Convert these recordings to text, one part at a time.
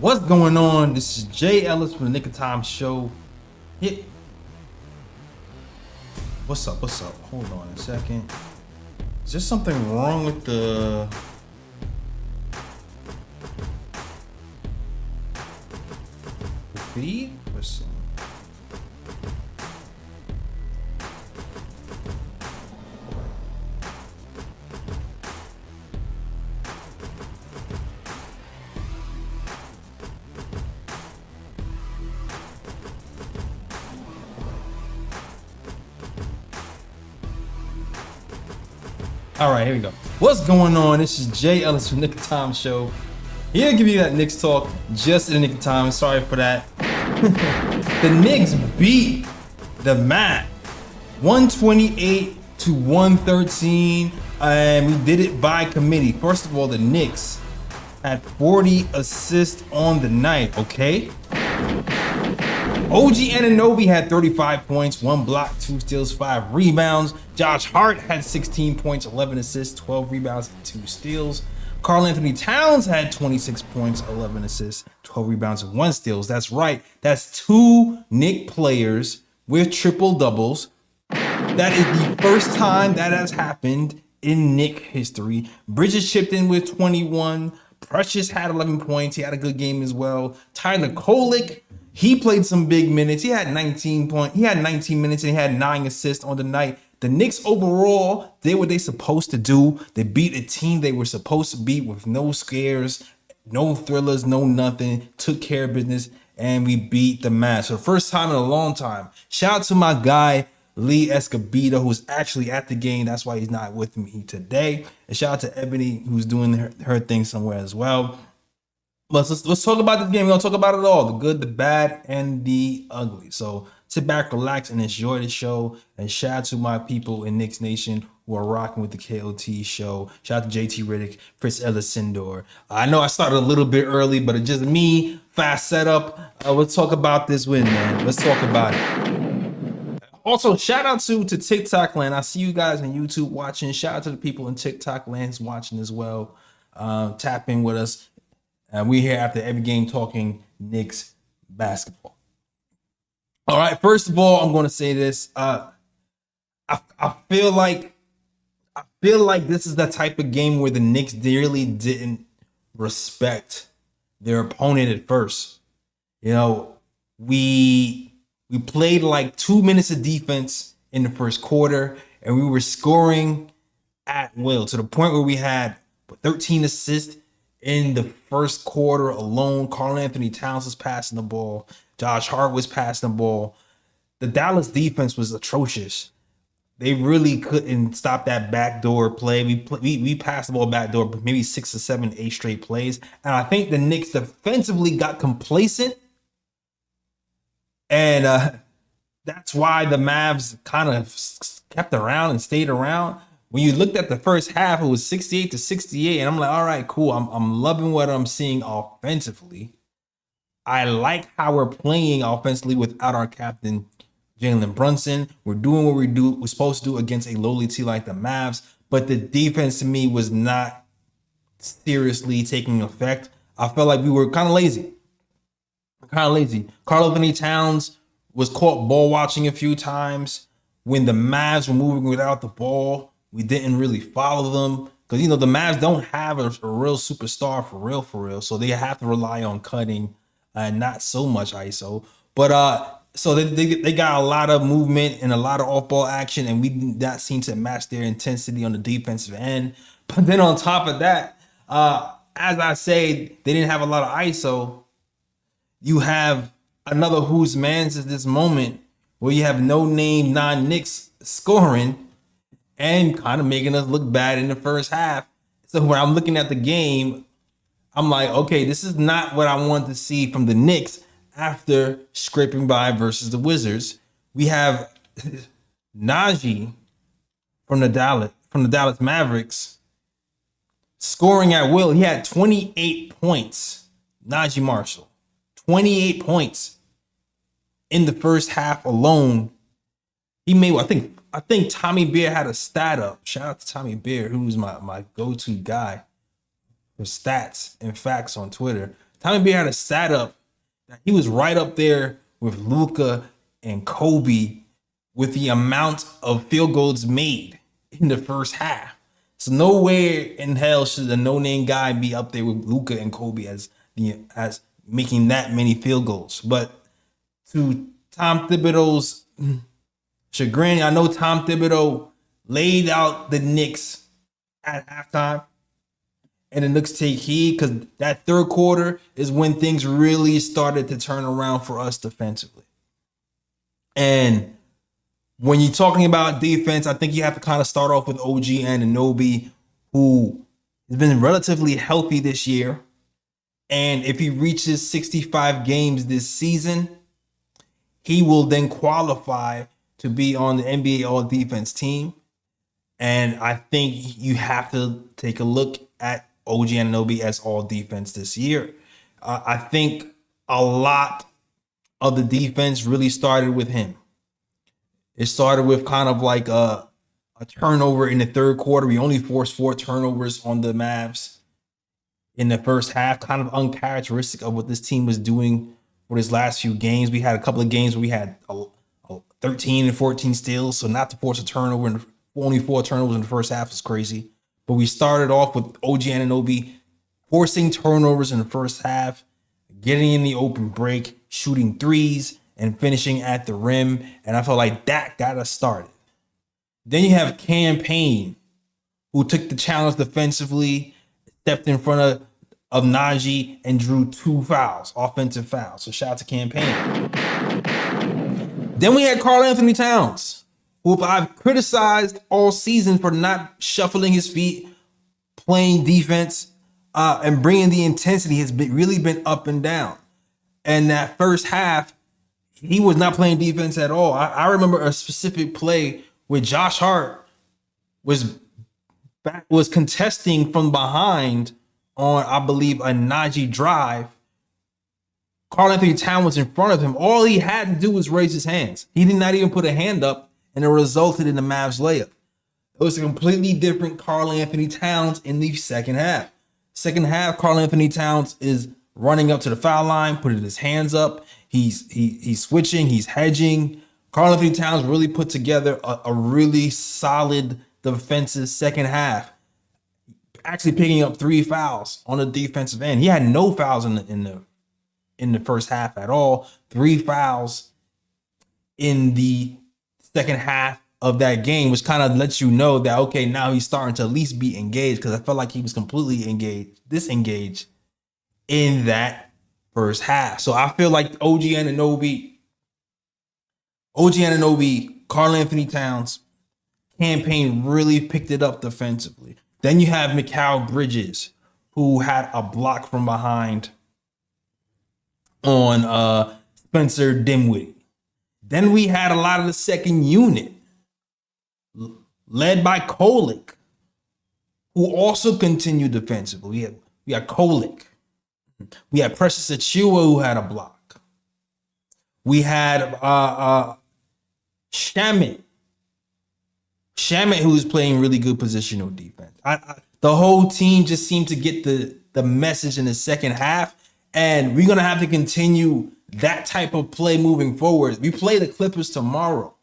What's going on? This is Jay Ellis from the Nick of Time Show. Hit. What's up? What's up? Hold on a second. Is there something wrong with the feed? Listen. All right, here we go. What's going on? This is Jay Ellis from Nick of Time Show. Here to give you that Knicks talk just in the nick of time. Sorry for that. The Knicks beat the Mavs 128-113, and we did it by committee. First of all, the Knicks had 40 assists on the night, okay? OG Anunoby had 35 points, 1 block, 2 steals, 5 rebounds. Josh Hart had 16 points, 11 assists, 12 rebounds, and 2 steals. Karl-Anthony Towns had 26 points, 11 assists, 12 rebounds, and 1 steals. That's right. That's 2 Knick players with triple doubles. That is the first time that has happened in Knick history. Bridges chipped in with 21. Precious had 11 points. He had a good game as well. Tyler Kolek, he played some big minutes. He had 19 minutes and he had 9 assists on the night. The Knicks overall did what they supposed to do. They beat a team they were supposed to beat with no scares, no thrillers, no nothing. Took care of business, and we beat the Mavs for the first time in a long time. Shout out to my guy, Lee Escobedo, who's actually at the game. That's why he's not with me today. And shout out to Ebony, who's doing her thing somewhere as well. Let's talk about this game. We're gonna talk about it all: the good, the bad, and the ugly. So sit back, relax, and enjoy the show. And shout out to my people in Knicks Nation who are rocking with the KOT show. Shout out to JT Riddick, Fritz Ellisindor. I know I started a little bit early, but it's just me, fast setup. Let's talk about this win, man. Let's talk about it. Also, shout out to TikTok land. I see you guys on YouTube watching. Shout out to the people in TikTok land watching as well. Tap in with us. We're here after every game talking Knicks basketball. All right, first of all, I'm going to say this. I feel like this is the type of game where the Knicks really didn't respect their opponent at first. You know, we played like 2 minutes of defense in the first quarter, and we were scoring at will to the point where we had 13 assists in the first quarter alone. Karl-Anthony Towns was passing the ball. Josh Hart was passing the ball. The Dallas defense was atrocious. They really couldn't stop that backdoor play. We passed the ball backdoor, but maybe 6 or 7, 8 straight plays. And I think the Knicks defensively got complacent. And that's why the Mavs kind of kept around and stayed around. When you looked at the first half, it was 68-68, and I'm like, all right, cool. I'm loving what I'm seeing offensively. I like how we're playing offensively without our captain, Jalen Brunson. We're doing what we're supposed to do against a lowly team like the Mavs, but the defense to me was not seriously taking effect. I felt like we were kind of lazy. Karl-Anthony Towns was caught ball watching a few times. When the Mavs were moving without the ball, we didn't really follow them because, you know, the Mavs don't have a real superstar for real. So they have to rely on cutting and not so much ISO. But so they got a lot of movement and a lot of off-ball action, and we did not seem to match their intensity on the defensive end. But then on top of that, as I say, they didn't have a lot of ISO. You have another whose man's at this moment where you have no name non-Knicks scoring and kind of making us look bad in the first half. So when I'm looking at the game, I'm like, okay, this is not what I want to see from the Knicks after scraping by versus the Wizards. We have Najee from the Dallas Mavericks scoring at will. He had 28 points. Najee Marshall, 28 points in the first half alone. He made, I think Tommy Beer had a stat up. Shout out to Tommy Beer, who's my go-to guy for stats and facts on Twitter. Tommy Beer had a stat up that he was right up there with Luka and Kobe with the amount of field goals made in the first half. So nowhere in hell should a no-name guy be up there with Luka and Kobe as making that many field goals. But to Tom Thibodeau's chagrin, I know Tom Thibodeau laid out the Knicks at halftime, and the Knicks take heed because that third quarter is when things really started to turn around for us defensively. And when you're talking about defense, I think you have to kind of start off with OG Anunoby, who has been relatively healthy this year. And if he reaches 65 games this season, he will then qualify to be on the NBA All-Defense team. And I think you have to take a look at OG Anunoby as All-Defense this year. I think a lot of the defense really started with him. It started with kind of like a turnover in the third quarter. We only forced 4 turnovers on the Mavs in the first half, kind of uncharacteristic of what this team was doing for his last few games. We had a couple of games where we had 13 and 14 steals, so not to force a turnover and only 4 turnovers in the first half is crazy. But we started off with OG Anunoby forcing turnovers in the first half, getting in the open break, shooting threes, and finishing at the rim. And I felt like that got us started. Then you have Cam Payne, who took the challenge defensively, stepped in front of Najee, and drew 2 fouls, offensive fouls. So shout out to Cam Payne. Then we had Karl-Anthony Towns, who I've criticized all season for not shuffling his feet, playing defense, and bringing the intensity has really been up and down. And that first half, he was not playing defense at all. I remember a specific play where Josh Hart was contesting from behind on, I believe, a Najee drive. Karl-Anthony Towns was in front of him. All he had to do was raise his hands. He did not even put a hand up, and it resulted in the Mavs layup. It was a completely different Karl-Anthony Towns in the second half. Second half, Karl-Anthony Towns is running up to the foul line, putting his hands up. He's switching, he's hedging. Karl-Anthony Towns really put together a really solid defensive second half, actually picking up 3 fouls on the defensive end. He had no fouls in the first half at all. 3 fouls in the second half of that game, which kind of lets you know that, okay, now he's starting to at least be engaged, because I felt like he was completely disengaged in that first half. So I feel like OG Anunoby, Karl-Anthony Towns, Cam Payne really picked it up defensively. Then you have Mikal Bridges, who had a block from behind on Spencer Dinwiddie. Then we had a lot of the second unit, led by Kolek, who also continued defensively. We had Kolek. We had Precious Achiuwa, who had a block. We had Shamet, who was playing really good positional defense. The whole team just seemed to get the message in the second half, and we're going to have to continue that type of play moving forward. We play the Clippers tomorrow.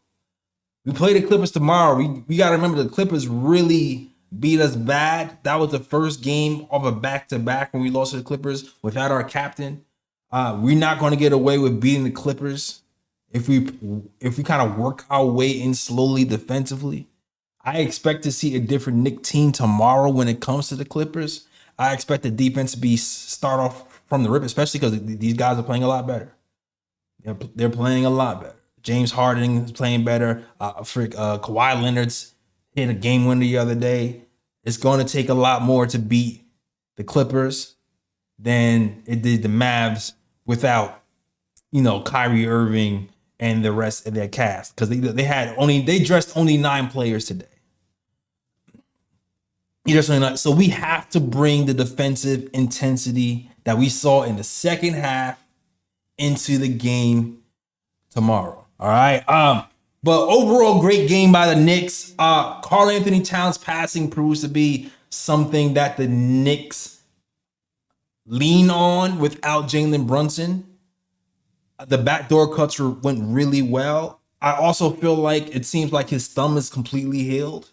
We got to remember the Clippers really beat us bad. That was the first game of a back-to-back when we lost to the Clippers without our captain. We're not going to get away with beating the Clippers if we kind of work our way in slowly defensively. I expect to see a different Knicks team tomorrow when it comes to the Clippers. I expect the defense to start off from the rip, especially because these guys are playing a lot better. They're playing a lot better. James Harden is playing better. Kawhi Leonard's hit a game winner the other day. It's going to take a lot more to beat the Clippers than it did the Mavs without, Kyrie Irving and the rest of their cast, because they dressed only 9 players today. So we have to bring the defensive intensity that we saw in the second half into the game tomorrow. All right. But overall, great game by the Knicks. Karl-Anthony Towns passing proves to be something that the Knicks lean on without Jalen Brunson. The backdoor cuts went really well. I also feel like it seems like his thumb is completely healed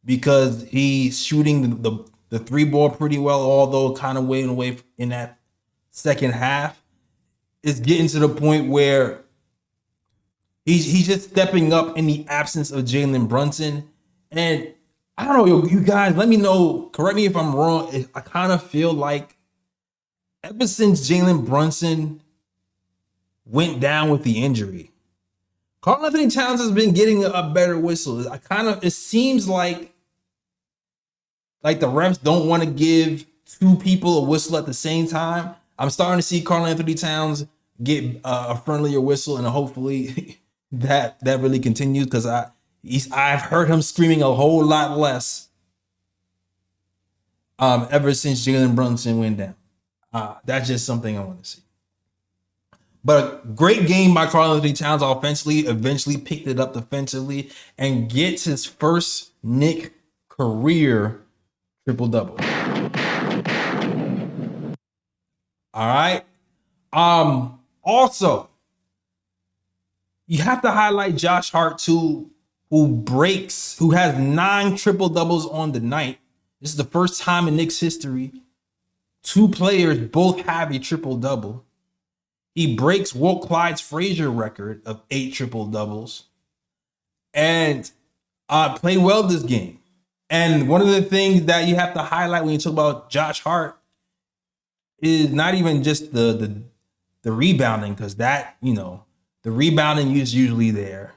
because he's shooting the three ball pretty well, although kind of waiting away in that second half. It's getting to the point where he's just stepping up in the absence of Jalen Brunson. And I don't know, you guys, let me know, correct me if I'm wrong. I kind of feel like ever since Jalen Brunson went down with the injury, Karl-Anthony Towns has been getting a better whistle. It seems like the refs don't want to give two people a whistle at the same time. I'm starting to see Karl-Anthony Towns get a friendlier whistle, and hopefully that really continues because I've heard him screaming a whole lot less ever since Jalen Brunson went down. That's just something I want to see. But a great game by Karl-Anthony Towns offensively, eventually picked it up defensively, and gets his first Knicks career triple-double. All right. Also, you have to highlight Josh Hart too, who has 9 triple-doubles on the night. This is the first time in Knicks history 2 players both have a triple-double. He breaks Walt Clyde's Frazier record of 8 triple-doubles and played well this game. And one of the things that you have to highlight when you talk about Josh Hart is not even just the rebounding, because that, the rebounding is usually there.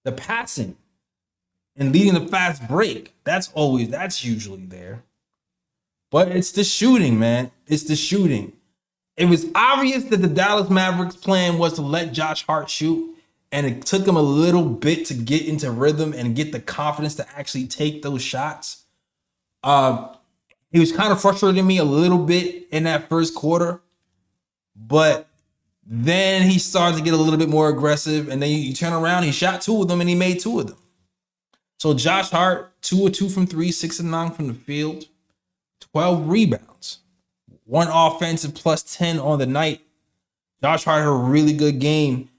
The passing and leading the fast break, that's usually there. But it's the shooting, man. It's the shooting. It was obvious that the Dallas Mavericks plan was to let Josh Hart shoot, and it took him a little bit to get into rhythm and get the confidence to actually take those shots. He was kind of frustrating me a little bit in that first quarter, but then he started to get a little bit more aggressive, and then you turn around, he shot 2 of them, and he made 2 of them. So Josh Hart, 2 of 2 from 3, 6 of 9 from the field, 12 rebounds. 1 offensive plus 10 on the night. Josh Hart had a really good game.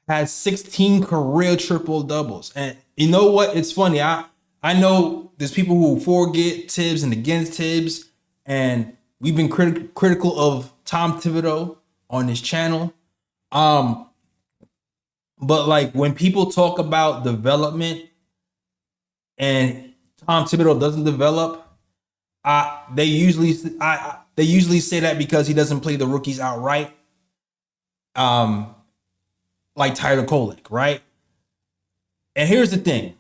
Had 16 career triple doubles. And you know what? It's funny. I know there's people who forget Tibbs and against Tibbs. And we've been critical of Tom Thibodeau on this channel. But like when people talk about development and Tom Thibodeau doesn't develop, they usually say that because he doesn't play the rookies outright, like Tyler Kolek, right? And here's the thing.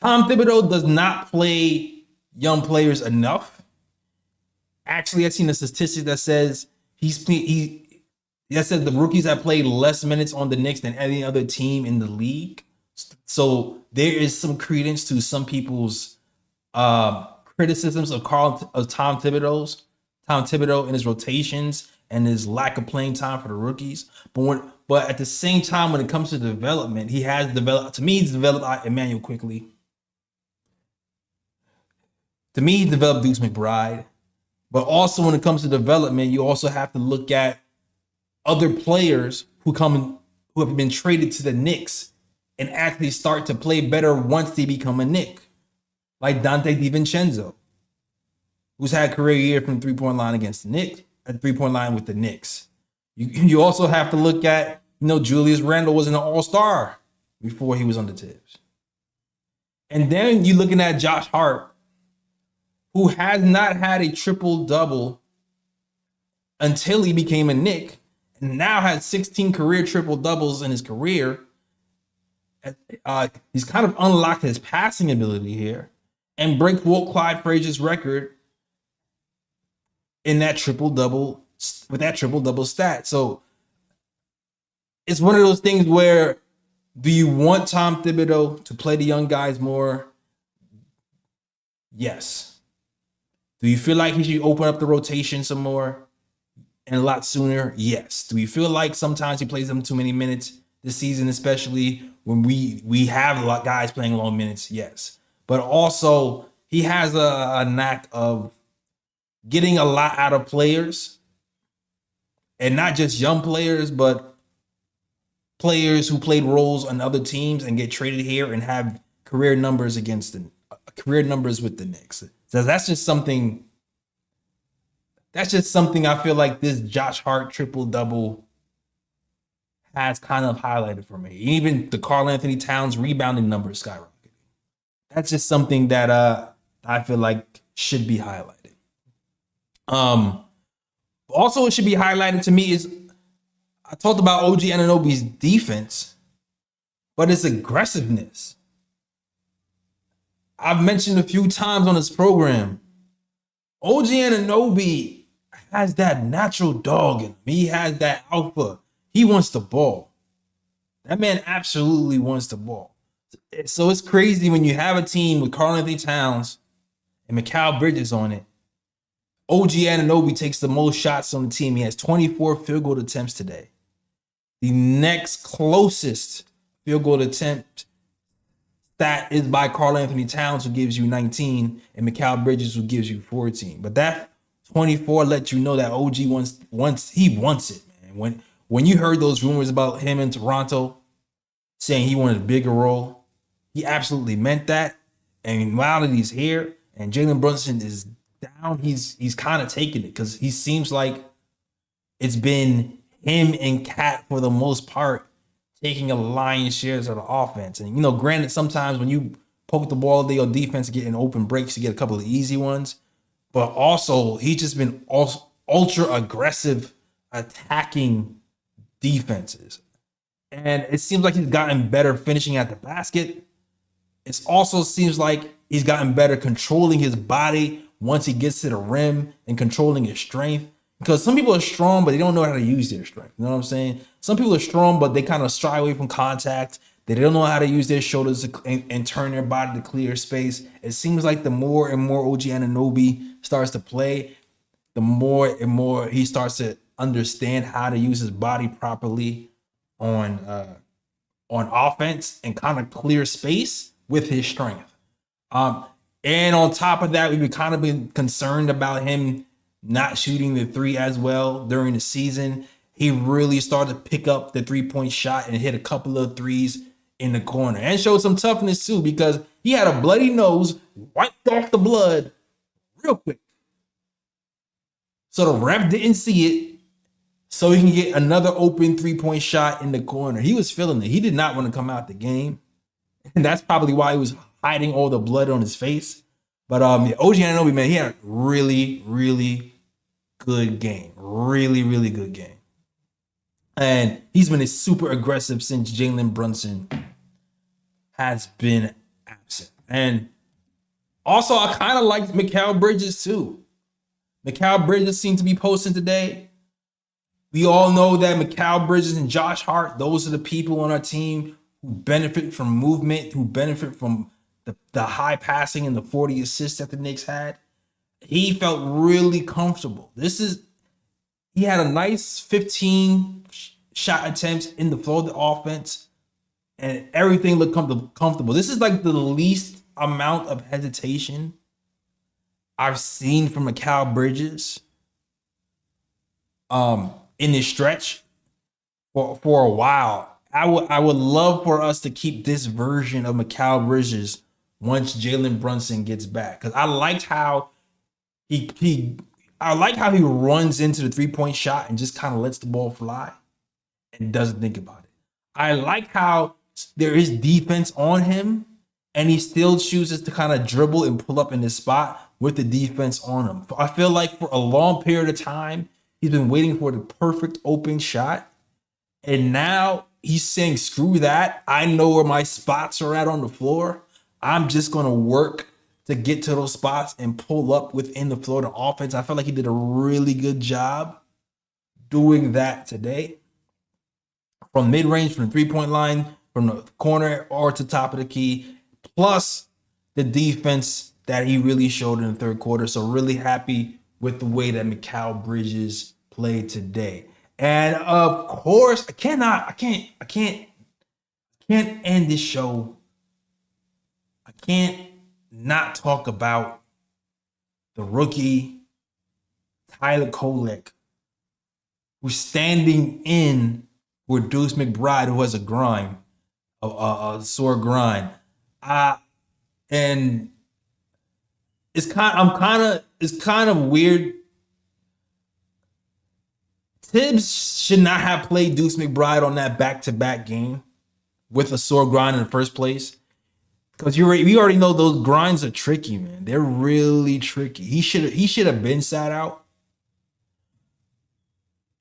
Tom Thibodeau does not play young players enough. Actually, I've seen a statistic that says that says the rookies have played less minutes on the Knicks than any other team in the league. So there is some credence to some people's criticisms of Tom Thibodeau and his rotations and his lack of playing time for the rookies. But at the same time, when it comes to development, he has developed. To me, he's developed Emmanuel quickly. To me, he's developed Deuce McBride. But also, when it comes to development, you also have to look at other players who have been traded to the Knicks and actually start to play better once they become a Knick. Like Dante DiVincenzo, who's had a career year from 3-point line against the Knicks, at 3-point line with the Knicks. You also have to look at, Julius Randle was an all-star before he was under Tibbs. And then you're looking at Josh Hart, who has not had a triple-double until he became a Knick, and now has 16 career triple-doubles in his career. He's kind of unlocked his passing ability here and break Walt Clyde Frazier's record in that triple-double, with that triple-double stat. So it's one of those things where, do you want Tom Thibodeau to play the young guys more? Yes. Do you feel like he should open up the rotation some more and a lot sooner? Yes. Do you feel like sometimes he plays them too many minutes this season, especially when we have a lot of guys playing long minutes? Yes. But also, he has a knack of getting a lot out of players, and not just young players, but players who played roles on other teams and get traded here and have career numbers with the Knicks. So that's just something. That's just something I feel like this Josh Hart triple-double has kind of highlighted for me. Even the Karl-Anthony Towns rebounding numbers skyrocketed. That's just something that I feel like should be highlighted. Also, it should be highlighted to me is I talked about OG Anunoby's defense, but it's aggressiveness. I've mentioned a few times on this program, OG Anunoby has that natural dog in him. He has that alpha. He wants the ball. That man absolutely wants the ball. So it's crazy when you have a team with Karl-Anthony Towns and Mikal Bridges on it. OG Anunoby takes the most shots on the team. He has 24 field goal attempts today. The next closest field goal attempt stat is by Karl-Anthony Towns, who gives you 19, and Mikal Bridges, who gives you 14. But that 24 lets you know that OG wants it, man. When you heard those rumors about him in Toronto saying he wanted a bigger role, he absolutely meant that. And now that he's here and Jalen Brunson is down, he's kind of taking it because he seems like it's been him and Cat for the most part taking a lion's shares of the offense. And, granted, sometimes when you poke the ball, your defense getting open breaks, you get a couple of easy ones. But also, he's just been ultra aggressive attacking defenses. And it seems like he's gotten better finishing at the basket. It also seems like he's gotten better controlling his body once he gets to the rim and controlling his strength. Because some people are strong, but they don't know how to use their strength. You know what I'm saying? Some people are strong, but they kind of shy away from contact. They don't know how to use their shoulders and turn their body to clear space. It seems like the more and more OG Anunoby starts to play, the more and more he starts to understand how to use his body properly on offense and kind of clear space with his strength. And on top of that, we've kind of been concerned about him not shooting the three as well during the season. He really started to pick up the three-point shot and hit a couple of threes in the corner and showed some toughness too, because he had a bloody nose, wiped off the blood real quick. So the ref didn't see it, so he can get another open three-point shot in the corner. He was feeling it. He did not want to come out the game. And that's probably why he was hiding all the blood on his face. But OG Anunoby, man, he had a really, really good game. Really, really good game. And he's been super aggressive since Jalen Brunson has been absent. And also, I kind of liked Mikal Bridges too. Mikal Bridges seemed to be posting today. We all know that Mikal Bridges and Josh Hart, those are the people on our team who benefit from movement, who benefit from the high passing and the 40 assists that the Knicks had. He felt really comfortable. He had a nice 15 shot attempts in the flow of the offense, and everything looked comfortable. This is like the least amount of hesitation I've seen from Mikal Bridges in this stretch for a while. I would love for us to keep this version of Mikal Bridges once Jalen Brunson gets back, because I liked how he runs into the three-point shot and just kind of lets the ball fly and doesn't think about it. I like how there is defense on him and he still chooses to kind of dribble and pull up in his spot with the defense on him. I feel like for a long period of time, he's been waiting for the perfect open shot. And now he's saying, screw that. I know where my spots are at on the floor. I'm just going to work to get to those spots and pull up within the floor of the offense. I feel like he did a really good job doing that today. From mid-range, from the three-point line, from the corner or to top of the key, plus the defense that he really showed in the third quarter. So really happy with the way that Mikal Bridges played today. And of course, I can't end this show. I can't not talk about the rookie Tyler Kolek, who's standing in for Deuce McBride, who has a grind, a sore grind. And it's kind of weird. Tibbs should not have played Deuce McBride on that back-to-back game with a sore grind in the first place. Because we already know those grinds are tricky, man. They're really tricky. He should have been sat out.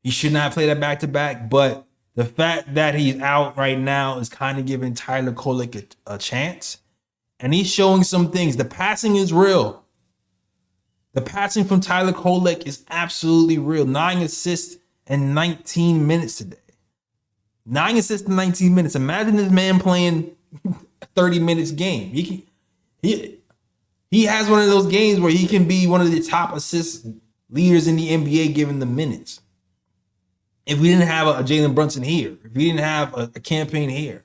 He should not play that back-to-back. But the fact that he's out right now is kind of giving Tyler Kolek a chance. And he's showing some things. The passing is real. The passing from Tyler Kolek is absolutely real. 9 assists in 19 minutes today. 9 assists in 19 minutes. Imagine this man playing 30 minutes game. He has one of those games where he can be one of the top assist leaders in the NBA given the minutes. If we didn't have a Jalen Brunson here, if we didn't have a campaign here,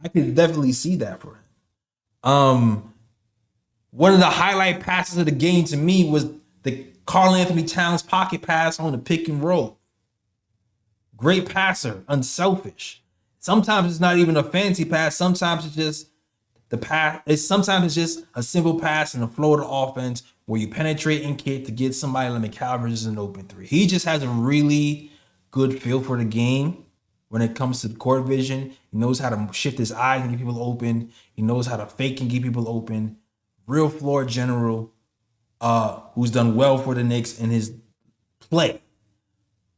I could definitely see that for him. One of the highlight passes of the game to me was the Karl-Anthony Towns pocket pass on the pick and roll. Great passer, unselfish. Sometimes it's not even a fancy pass. Sometimes it's just the pass. Sometimes it's just a simple pass in the flow of the offense where you penetrate and kick to get somebody like McCalvers an open three. He just has a really good feel for the game when it comes to the court vision. He knows how to shift his eyes and get people open. He knows how to fake and get people open. Real floor general who's done well for the Knicks in his play.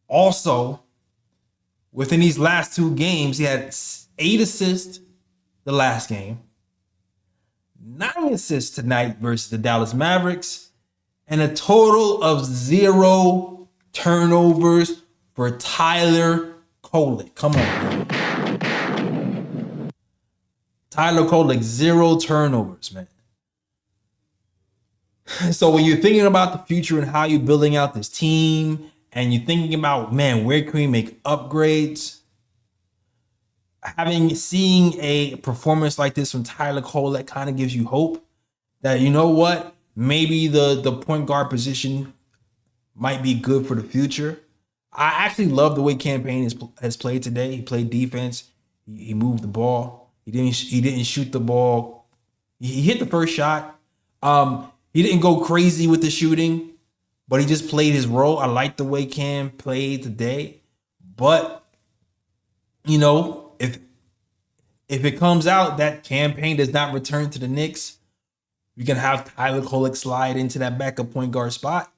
Also, within these last 2 games, he had 8 assists the last game, 9 assists tonight versus the Dallas Mavericks, and a total of 0 turnovers for Tyler Kolek. Come on, man. Tyler Kolek, 0 turnovers, man. So when you're thinking about the future and how you're building out this team, and you're thinking about, man, where can we make upgrades? Seeing a performance like this from Tyler Kolek kind of gives you hope that, you know what, maybe the point guard position might be good for the future. I actually love the way Campaign has played today. He played defense. He moved the ball. He didn't shoot the ball. He hit the first shot. He didn't go crazy with the shooting, but he just played his role. I like the way Cam played today. But, you know, if it comes out that Campaign does not return to the Knicks, we can have Tyler Kolek slide into that backup point guard spot.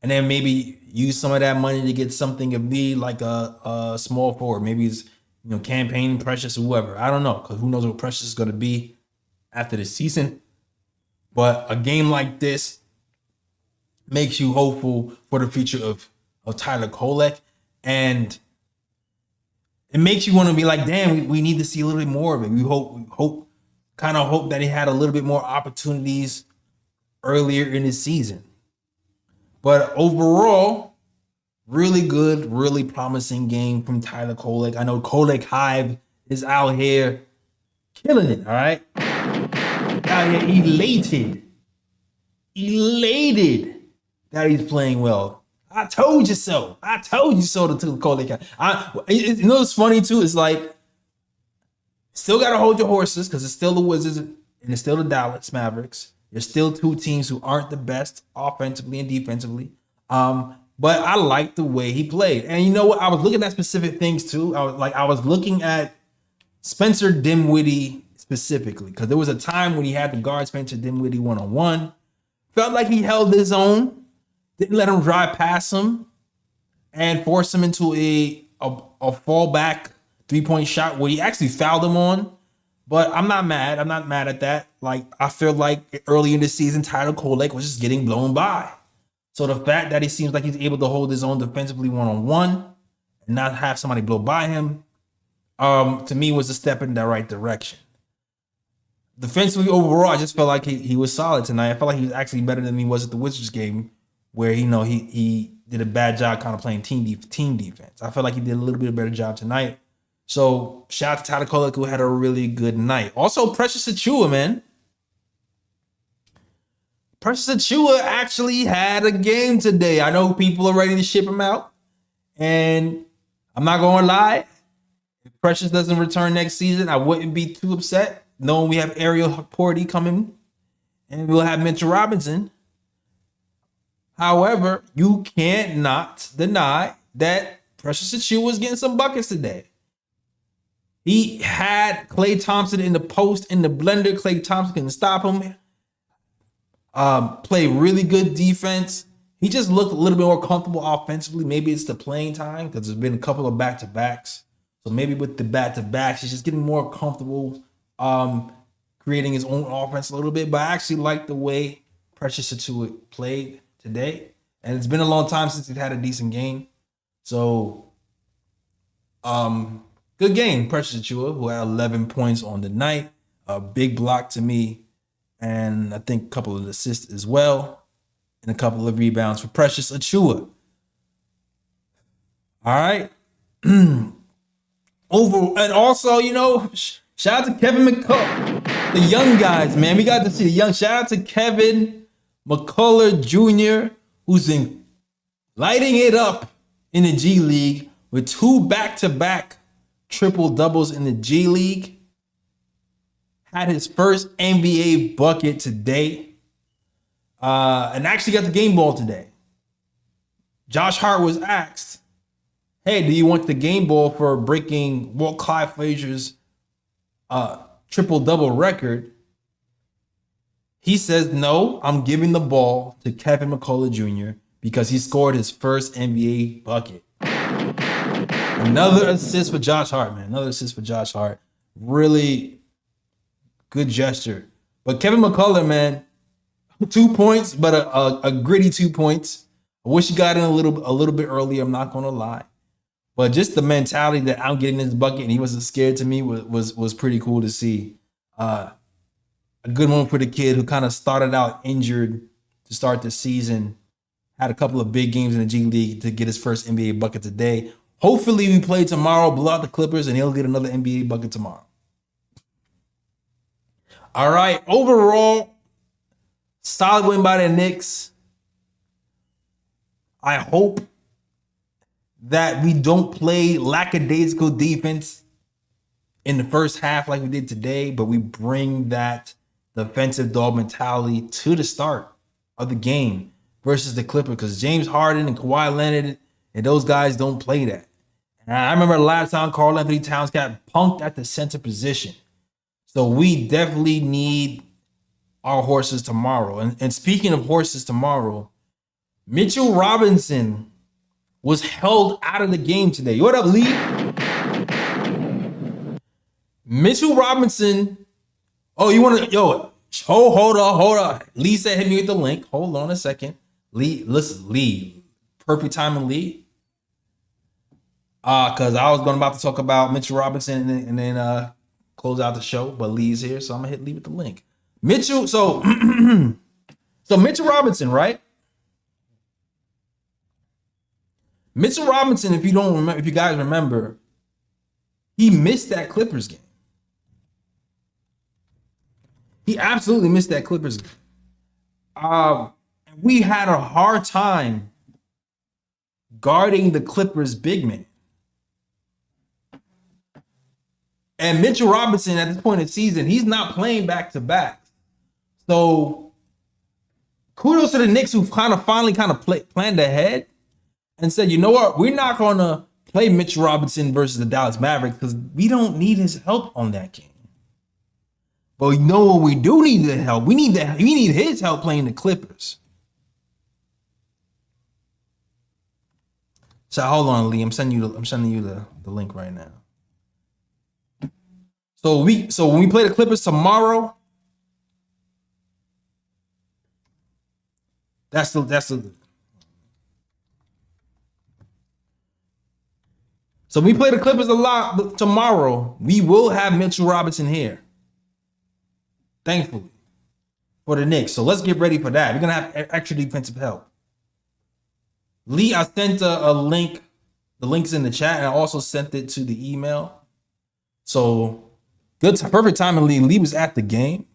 And then maybe use some of that money to get something of me like a small forward. Maybe it's, you know, Campaign, Precious, or whoever. I don't know, because who knows what Precious is going to be after the season. But a game like this makes you hopeful for the future of Tyler Kolek. And it makes you want to be like, damn, we need to see a little bit more of it. We hope that he had a little bit more opportunities earlier in the season. But overall, really good, really promising game from Tyler Kolek. I know Kolek Hive is out here killing it, all right? Out here elated that he's playing well. I told you so. I told you so to Kolek. You know what's funny too? It's like, still got to hold your horses because it's still the Wizards and it's still the Dallas Mavericks. There's still 2 teams who aren't the best offensively and defensively. But I like the way he played. And you know what? I was looking at specific things too. I was looking at Spencer Dinwiddie specifically, because there was a time when he had to guard Spencer Dinwiddie one-on-one. Felt like he held his own, didn't let him drive past him, and forced him into a fallback 3-point shot where he actually fouled him on. But I'm not mad. I'm not mad at that. Like, I feel like early in the season, Tyler Kolek was just getting blown by. So the fact that he seems like he's able to hold his own defensively one-on-one and not have somebody blow by him, to me was a step in the right direction. Defensively overall, I just felt like he was solid tonight. I felt like he was actually better than he was at the Wizards game, where, you know, he did a bad job kind of playing team defense. I felt like he did a little bit better job tonight. So shout out to Tyler Kolek, who had a really good night. Also, Precious Achiuwa, man. Precious Achiuwa actually had a game today. I know people are ready to ship him out. And I'm not going to lie. If Precious doesn't return next season, I wouldn't be too upset knowing we have Ariel Porty coming and we'll have Mitchell Robinson. However, you can't not deny that Precious Achiuwa was getting some buckets today. He had Klay Thompson in the post, in the blender. Klay Thompson couldn't stop him. Play really good defense. He just looked a little bit more comfortable offensively. Maybe it's the playing time because there's been a couple of back-to-backs. So maybe with the back-to-backs, he's just getting more comfortable creating his own offense a little bit. But I actually like the way Precious Achiuwa played today. And it's been a long time since he's had a decent game. So, good game, Precious Achiuwa, who had 11 points on the night. A big block to me. And I think a couple of assists as well. And a couple of rebounds for Precious Achiuwa. All right. And also, you know, shout out to Kevin McCullough. The young guys, man. We got to see the young. Shout out to Kevin McCullough Jr., who's in lighting it up in the G League with 2 back-to-back triple doubles in the G League. Had his first NBA bucket today. And actually got the game ball today. Josh Hart was asked, hey, do you want the game ball for breaking Walt Clyde Frazier's triple-double record? He says, no, I'm giving the ball to Kevin McCullough Jr. because he scored his first NBA bucket. Another assist for Josh Hart, man. Another assist for Josh Hart. Really good gesture. But Kevin McCullough, man, 2 points, but a gritty 2 points. I wish he got in a little bit earlier. I'm not going to lie. But just the mentality that I'm getting this bucket and he wasn't scared to me was pretty cool to see. A good one for the kid who kind of started out injured to start the season. Had a couple of big games in the G League to get his first NBA bucket today. Hopefully we play tomorrow, blow out the Clippers, and he'll get another NBA bucket tomorrow. All right, overall, solid win by the Knicks. I hope that we don't play lackadaisical defense in the first half like we did today, but we bring that defensive dog mentality to the start of the game versus the Clippers, because James Harden and Kawhi Leonard and those guys don't play that. And I remember last time Karl Anthony Towns got punked at the center position. So we definitely need our horses tomorrow. And speaking of horses tomorrow, Mitchell Robinson was held out of the game today. What up, Lee? Mitchell Robinson. Oh, you want to, hold on. Lee said hit me with the link. Hold on a second. Lee, listen, Lee. Perfect timing, Lee. Because I was about to talk about Mitchell Robinson and then close out the show, but Lee's here, so I'm gonna hit Lee with the link. Mitchell, so Mitchell Robinson, right? Mitchell Robinson, if you guys remember, he missed that Clippers game. He absolutely missed that Clippers game. We had a hard time guarding the Clippers big man. And Mitchell Robinson, at this point in the season, he's not playing back-to-back. So kudos to the Knicks, who finally planned ahead and said, you know what, we're not going to play Mitchell Robinson versus the Dallas Mavericks because we don't need his help on that game. But you know what we do need the help? We need his help playing the Clippers. So hold on, Lee. I'm sending you the link right now. So when we play the Clippers tomorrow, that's the. So we play the Clippers a lot tomorrow. We will have Mitchell Robinson here, thankfully, for the Knicks. So let's get ready for that. We're gonna have extra defensive help. Lee, I sent a link. The link's in the chat, and I also sent it to the email. So perfect timing, Lee. Lee was at the game.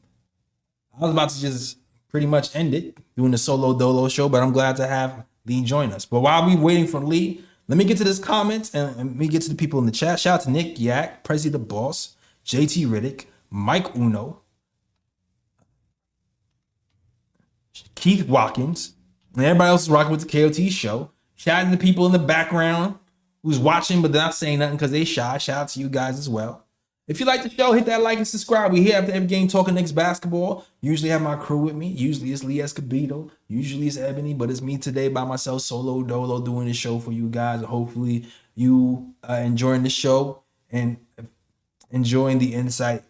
I was about to just pretty much end it doing the solo dolo show, but I'm glad to have Lee join us. But while we waiting for Lee, let me get to this comments and let me get to the people in the chat. Shout out to Nick Yak, Prezi the Boss, JT Riddick, Mike Uno, Keith Watkins, and everybody else is rocking with the KOT show. Shout out to the people in the background who's watching but not saying nothing because they shy. Shout out to you guys as well. If you like the show, hit that like and subscribe. We here after every game talking Knicks basketball. Usually have my crew with me. Usually it's Lee Escobedo. Usually it's Ebony, but it's me today by myself, solo dolo, doing the show for you guys. Hopefully you enjoying the show and enjoying the insight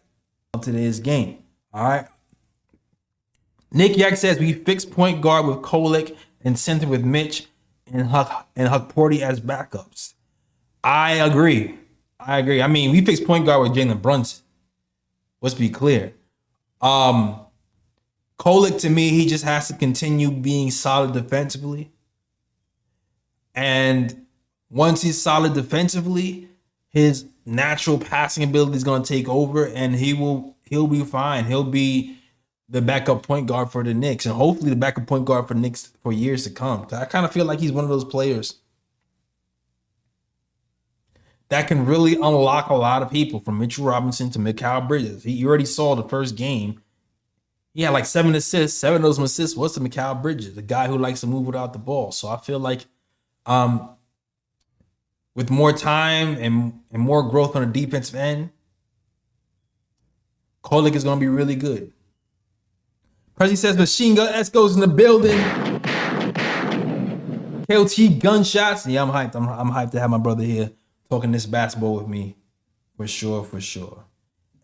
of today's game. All right. Nick Yak says we fixed point guard with Kolek and center with Mitch and Huckporty as backups. I agree. I mean, we fixed point guard with Jalen Brunson. Let's be clear. Kolek, to me, he just has to continue being solid defensively. And once he's solid defensively, his natural passing ability is going to take over, and he'll be fine. He'll be the backup point guard for the Knicks, and hopefully the backup point guard for the Knicks for years to come. I kind of feel like he's one of those players that can really unlock a lot of people, from Mitchell Robinson to Mikal Bridges. You already saw the first game. He had like 7 assists. 7 of those assists was to Mikal Bridges, the guy who likes to move without the ball. So I feel like with more time and more growth on the defensive end, Kolek is going to be really good. Prezi says Machine Gun Esco's in the building. KOT gunshots. Yeah, I'm hyped. I'm hyped to have my brother here talking this basketball with me, for sure.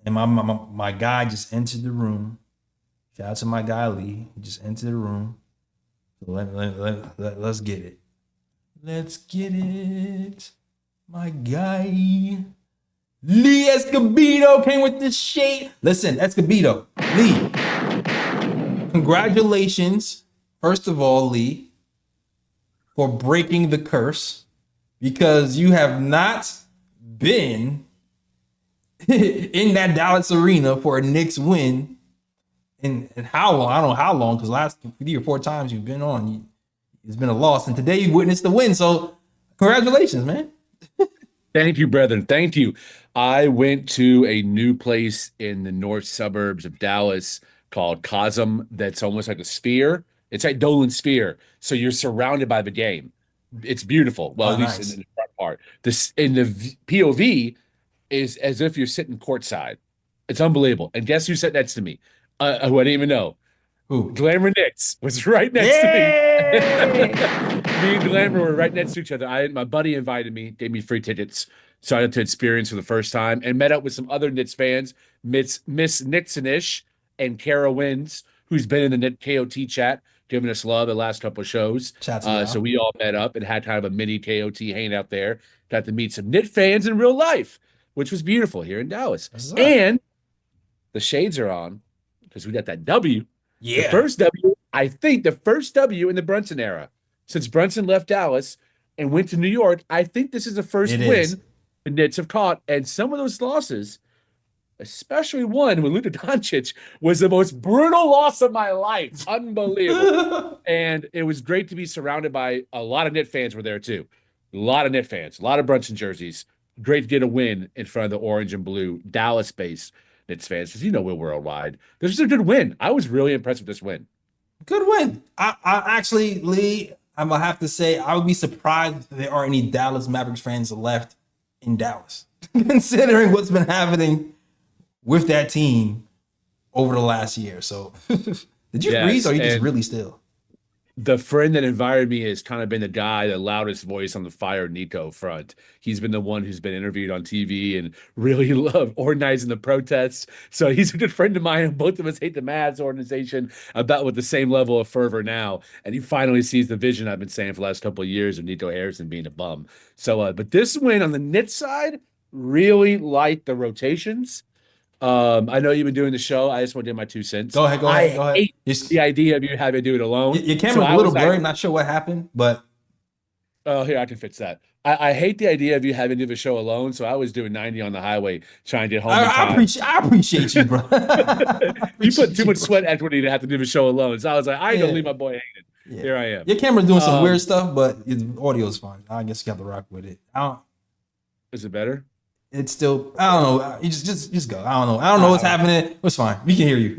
And my guy just entered the room. Shout out to my guy Lee. He just entered the room. So let's get it. Let's get it. My guy Lee Escobedo came with this shade. Listen, Escobedo, Lee, congratulations, first of all, Lee, for breaking the curse, because you have not been in that Dallas arena for a Knicks win in how long? I don't know how long, because last 3 or 4 times you've been on, it's been a loss, and today you witnessed the win. So congratulations, man. Thank you, brethren. Thank you. I went to a new place in the north suburbs of Dallas called Cosm that's almost like a sphere. It's like Dolan Sphere. So you're surrounded by the game. It's beautiful. Well, at least nice. in the front part. This in the POV is as if you're sitting courtside. It's unbelievable. And guess who sat next to me? Who I didn't even know. Who? Glamour Knicks was right next to me. Me and Glamour were right next to each other. My buddy invited me, gave me free tickets. So I got to experience for the first time and met up with some other Knicks fans, Miss Nixon-ish and Kara Wins, who's been in the Knick KOT chat, giving us love the last couple of shows. So we all met up and had kind of a mini KOT hangout there. Got to meet some Knick fans in real life, which was beautiful here in Dallas. And the shades are on because we got that W. Yeah. The first W, I think the first W in the Brunson era. Since Brunson left Dallas and went to New York, I think this is the first win the Knicks have caught. And some of those losses, especially one with Luka Doncic, was the most brutal loss of my life. Unbelievable. And it was great to be surrounded by a lot of Knicks fans were there too. A lot of Knicks fans, a lot of Brunson jerseys. Great to get a win in front of the orange and blue Dallas-based Knicks fans, because you know we're worldwide. This was a good win. I was really impressed with this win. Good win. I actually, Lee, I'm gonna have to say I would be surprised if there are any Dallas Mavericks fans left in Dallas, considering what's been happening with that team over the last year. So did you freeze, or are you just really still? The friend that invited me has kind of been the guy, the loudest voice on the Fire Nico front. He's been the one who's been interviewed on TV and really loved organizing the protests. So he's a good friend of mine. Both of us hate the Mavs organization about with the same level of fervor now. And he finally sees the vision I've been saying for the last couple of years of Nico Harrison being a bum. So, but this win on the Knicks side, really like the rotations. I know you've been doing the show. I just want to do my 2 cents. Go ahead. I hate the idea of you having to do it alone. Your camera's a little blurry. Not sure what happened, but Oh, here, I can fix that. I hate the idea of you having to do the show alone, so I was doing 90 on the highway trying to get home in time. I appreciate you, bro. I You put appreciate too you, much bro. sweat equity to have to do the show alone. So I was like, I ain't gonna leave Yeah, my boy hanging. yeah. Here I am. Your camera's doing some weird Um, stuff, but the audio's fine. I guess you got to rock with it. I don't. is it better? It's still. I don't know. You just go. I don't know. I don't know what's Uh, happening. It's fine. We can hear you.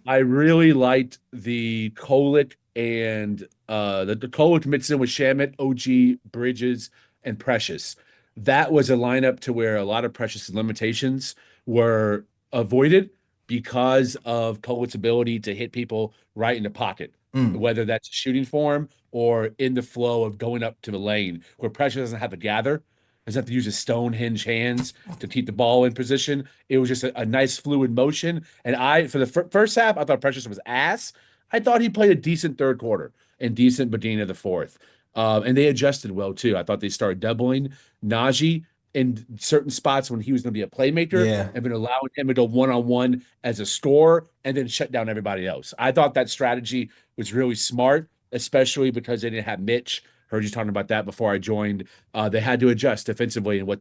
I really liked the Kolek and the Kolek mixed in with Shamit, OG, Bridges, and Precious. That was a lineup to where a lot of Precious limitations were avoided because of Kolek's ability to hit people right in the pocket, Mm. whether that's shooting form or in the flow of going up to the lane, where Precious doesn't have to gather, doesn't have to use his Stonehenge hands to keep the ball in position. It was just a nice fluid motion. And for the first half, I thought Precious was ass. I thought he played a decent third quarter and decent beginning of the fourth. And they adjusted well too. I thought they started doubling Najee in certain spots when he was going to be a playmaker Yeah. and been allowing him to go one-on-one as a scorer and then shut down everybody else. I thought that strategy was really smart, especially because they didn't have Mitch. Heard you talking about that before I joined. They had to adjust defensively and what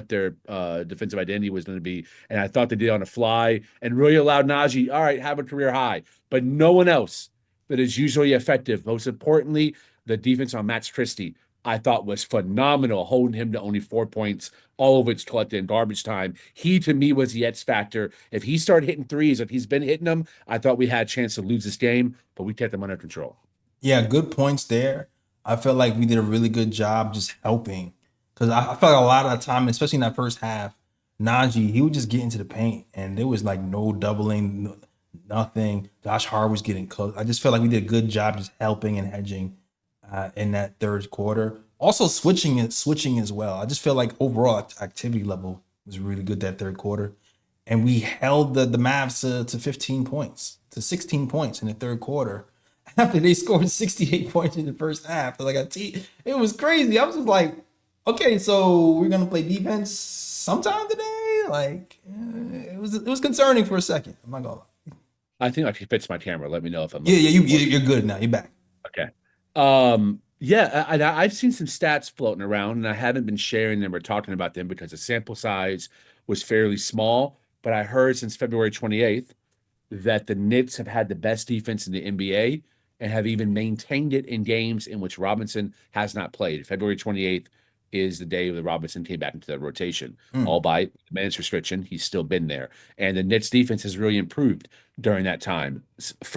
their defensive identity was going to be. And I thought they did on the fly and really allowed Najee, all right, have a career high. But no one else that is usually effective. Most importantly, the defense on Max Christie, I thought was phenomenal, holding him to only 4 points. All of it's collected in garbage time. He, to me, was the X factor. If he started hitting threes, if he's been hitting them, I thought we had a chance to lose this game, but we kept them under control. Yeah, good points there. I felt like we did a really good job just helping because I felt like a lot of the time, especially in that first half, Najee he would just get into the paint and there was like no doubling, nothing. Josh Hart was getting close. I just felt like we did a good job just helping and hedging in that third quarter. Also switching as well. I just feel like overall activity level was really good that third quarter, and we held the Mavs to 15 points, to 16 points in the third quarter after they scored 68 points in the first half. Like it was crazy. I was just like, okay, so we're gonna play defense sometime today. Like it was concerning for a second. I'm not gonna lie. I think I can fix my camera. Let me know if I'm Yeah, you're good now. You're back. okay. Yeah, I've seen some stats floating around, and I haven't been sharing them or talking about them because the sample size was fairly small. But I heard since February 28th that the Knicks have had the best defense in the NBA and have even maintained it in games in which Robinson has not played. February 28th is the day that Robinson came back into the rotation, Mm. all by minutes restriction. He's still been there. And the Knicks defense has really improved during that time.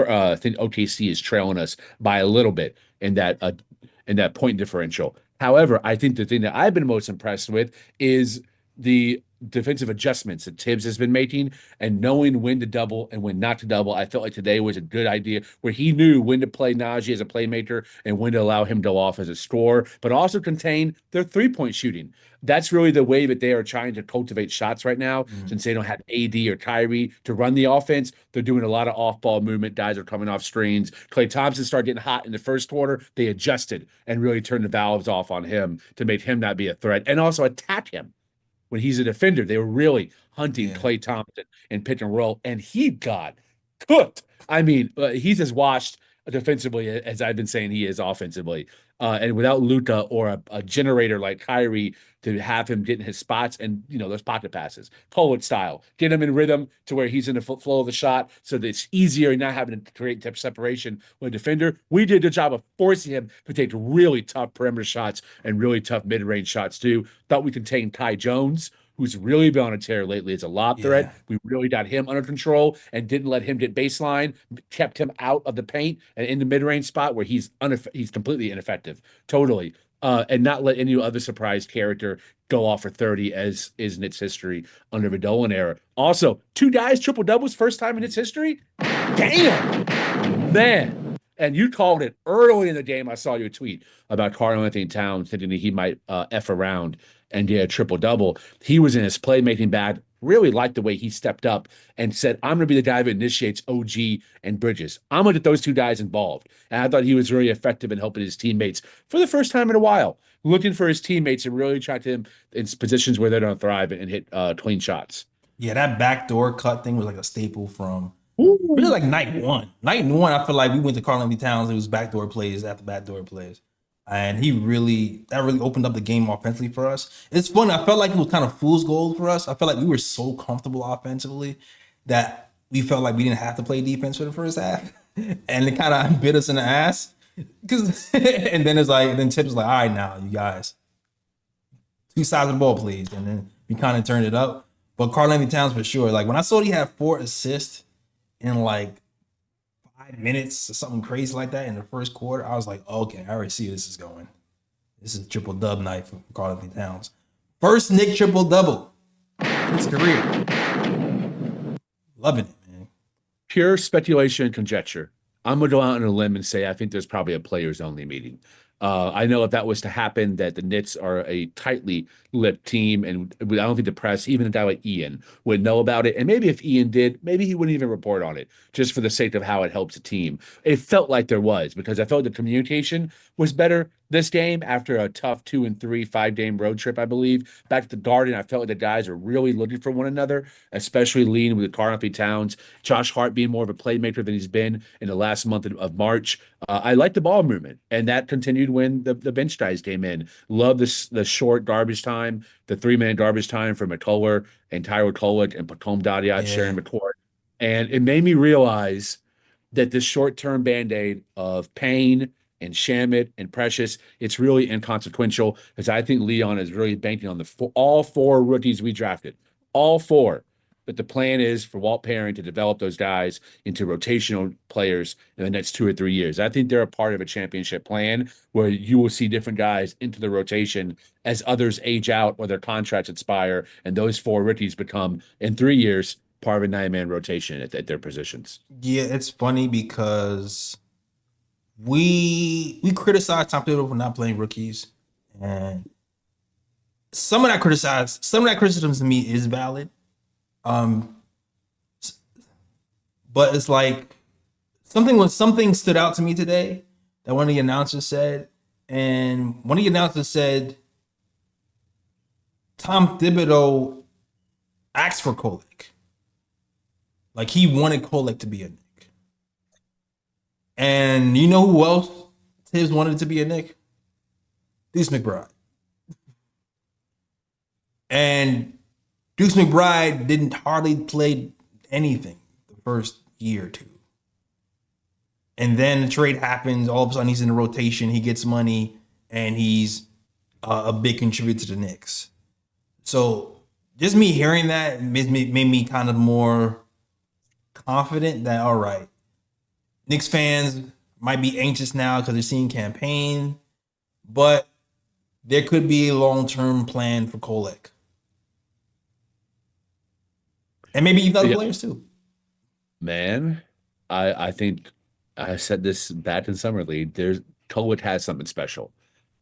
I think OKC is trailing us by a little bit in that point differential. However, I think the thing that I've been most impressed with is the defensive adjustments that Tibbs has been making and knowing when to double and when not to double. I felt like today was a good idea where he knew when to play Najee as a playmaker and when to allow him to go off as a scorer, but also contain their 3-point shooting. That's really the way that they are trying to cultivate shots right now. Mm. Since they don't have AD or Kyrie to run the offense, they're doing a lot of off-ball movement. Guys are coming off screens. Klay Thompson started getting hot in the first quarter. They adjusted and really turned the valves off on him to make him not be a threat and also attack him when he's a defender. They were really hunting Yeah. Klay Thompson and pick and roll, and he got cooked. I mean, he's as washed defensively as I've been saying he is offensively. And without Luka or a generator like Kyrie to have him getting his spots and those pocket passes, Kolek style, get him in rhythm to where he's in the flow of the shot, so that it's easier not having to create separation with a defender. We did a job of forcing him to take really tough perimeter shots and really tough mid-range shots too. Thought we contained Ty Jones, who's really been on a tear lately as a lob Yeah. threat. We really got him under control and didn't let him get baseline, kept him out of the paint and in the mid-range spot where he's completely ineffective, totally. And not let any other surprise character go off for 30 as is in its history under the Dolan era. Also, 2 guys triple doubles first time in its history. Damn, man. And you called it early in the game. I saw your tweet about Karl-Anthony Towns thinking that he might F around and get a triple-double. He was in his playmaking bag. Really liked the way he stepped up and said, I'm going to be the guy that initiates OG and Bridges. I'm going to get those 2 guys involved. And I thought he was really effective in helping his teammates for the first time in a while, looking for his teammates and really trying to him in positions where they're going to thrive and hit clean shots. Yeah, that backdoor cut thing was like a staple from really Ooh. like night one. Night one, I feel like we went to Carl Anthony Towns. It was backdoor plays after backdoor plays. and that really opened up the game offensively for us. It's funny. I felt like it was kind of fool's gold for us. I felt like we were so comfortable offensively that we felt like we didn't have to play defense for the first half, and it kind of bit us in the ass. Because and then it's like, then Tip was like, all right, now you guys, two sides of the ball, please, and then we kind of turned it up. But Karl-Anthony Towns for sure. Like when I saw he had 4 assists in like 5 minutes or something crazy like that in the first quarter, I was like, okay, I already see where this is going. This is triple dub night for Karl-Anthony Towns. First Nick triple double in his career. Loving it, man. Pure speculation and conjecture. I'm gonna go out on a limb and say I think there's probably a players only meeting. I know if that was to happen, that the Knicks are a tightly lipped team, and I don't think the press, even a guy like Ian, would know about it. And maybe if Ian did, maybe he wouldn't even report on it, just for the sake of how it helps the team. It felt like there was, because I felt the communication was better this game after a tough 2 and 3 5-game road trip, I believe. Back at the Garden, I felt like the guys are really looking for one another, especially lean with Karl-Anthony Towns, Josh Hart being more of a playmaker than he's been in the last month of March. I like the ball movement, and that continued when the bench guys came in. Love the short garbage time, the 3-minute garbage time for McCullough and Tyler Kolek and Pacome Dadiat Yeah. sharing the court. And it made me realize that this short-term band-aid of Payne and Shamit and Precious, it's really inconsequential, because I think Leon is really banking on all 4 rookies we drafted. All 4. But the plan is for Walt Perrin to develop those guys into rotational players in the next 2 or 3 years. I think they're a part of a championship plan where you will see different guys into the rotation as others age out or their contracts expire, and those 4 rookies become, in 3 years, part of a 9-man rotation at their positions. Yeah, it's funny because we criticized Tom Thibodeau for not playing rookies, and some of that criticism to me is valid. Um, but it's like something stood out to me today that one of the announcers said, and one of the announcers said Tom Thibodeau asked for Kolek, like he wanted Kolek to be a Nick, and you know who else Tibbs wanted to be a Nick? Deuce McBride. And Deuce McBride didn't hardly play anything the first year or two. And then the trade happens. All of a sudden, he's in the rotation. He gets money, and he's a big contributor to the Knicks. So just me hearing that made me kind of more confident that, all right, Knicks fans might be anxious now because they're seeing campaign, but there could be a long-term plan for Kolek. And maybe you've other players too. Man, I think I said this back in summer league. Kolek has something special.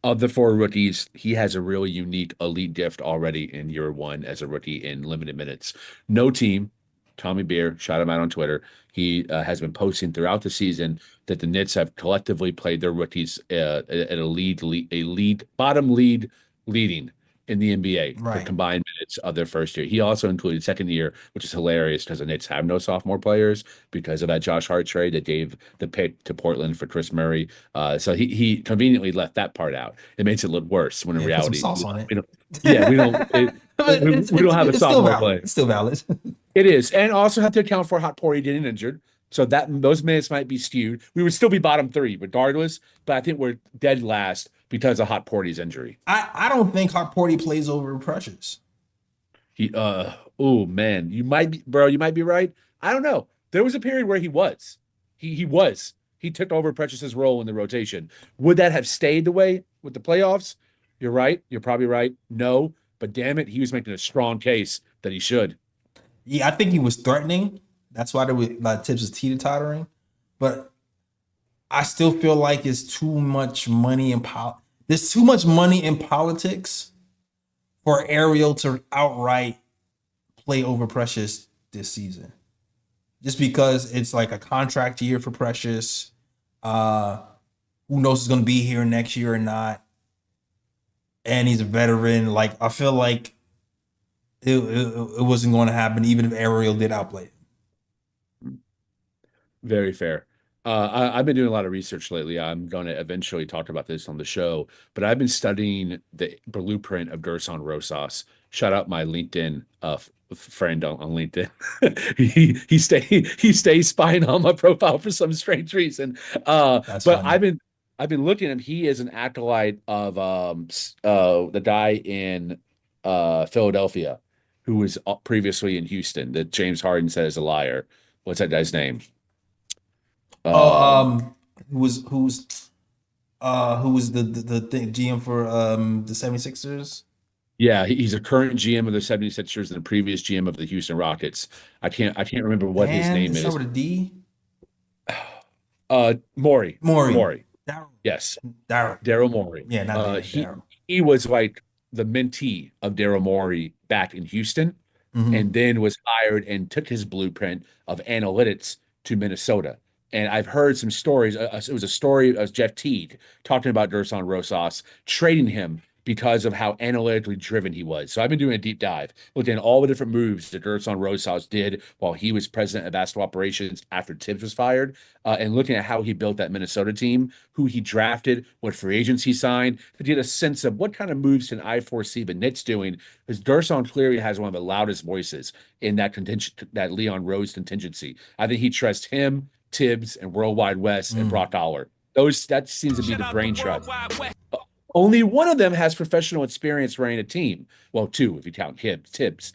Of the 4 rookies, he has a really unique elite gift already in year 1 as a rookie in limited minutes. No team, Tommy Beer, shout him out on Twitter. He has been posting throughout the season that the Knicks have collectively played their rookies at a bottom leading in the NBA for Right. combined minutes of their first year. He also included second year, which is hilarious because the Knicks have no sophomore players because of that Josh Hart trade that gave the pick to Portland for Chris Murray. So he conveniently left that part out. It makes it look worse when in Yeah, put some reality, sauce on it. we don't. We don't have a It's still sophomore valid. player. It's still valid. It is, and also have to account for Hot Porty getting injured. So that those minutes might be skewed. We would still be bottom 3 regardless, but I think we're dead last because of Hot Porty's injury. I don't think Hart Porty plays over Precious. Oh man, you might be, bro. You might be right. I don't know. There was a period where he was. He took over Precious's role in the rotation. Would that have stayed the way with the playoffs? You're right. You're probably right. No, but damn it, he was making a strong case that he should. Yeah, I think he was threatening. That's why there was like Tibbs was teeter-tottering. But I still feel like it's too much money in there's too much money in politics for Ariel to outright play over Precious this season. Just because it's like a contract year for Precious. Who knows who's gonna be here next year or not. And he's a veteran. Like I feel like it wasn't going to happen even if Ariel did outplay him. Very fair. I've been doing a lot of research lately. I'm going to eventually talk about this on the show, but I've been studying the blueprint of Gerson Rosas. Shout out my LinkedIn friend on LinkedIn. He stays spying on my profile for some strange reason. That's But funny. I've been looking at him. He is an acolyte of the guy in Philadelphia who was previously in Houston that James Harden said is a liar. What's that guy's name? Oh, Um, who was the GM for the 76ers? Yeah, he's a current GM of the 76ers and a previous GM of the Houston Rockets. I can't remember what his Dan, name it started is. with a D. Maury. Maury. Maury. Daryl. Yes. Daryl. Daryl Morey. Yeah, not Dan. He Daryl. he was like the mentee of Daryl Morey back in Houston, Hmm. and then was hired and took his blueprint of analytics to Minnesota. And I've heard some stories. It was a story of Jeff Teague talking about Gerson Rosas, trading him because of how analytically driven he was. So I've been doing a deep dive, looking at all the different moves that Gerson Rosas did while he was president of basketball operations after Tibbs was fired, and looking at how he built that Minnesota team, who he drafted, what free agents he signed, to get a sense of what kind of moves can I foresee the Knicks doing, because Gerson clearly has one of the loudest voices in that that Leon Rose contingency. I think he trusts him, Tibbs, and Worldwide West, and Mm. Brock Aller. That seems to be the brain trust. Only one of them has professional experience running a team. Well, two if you count Tibbs.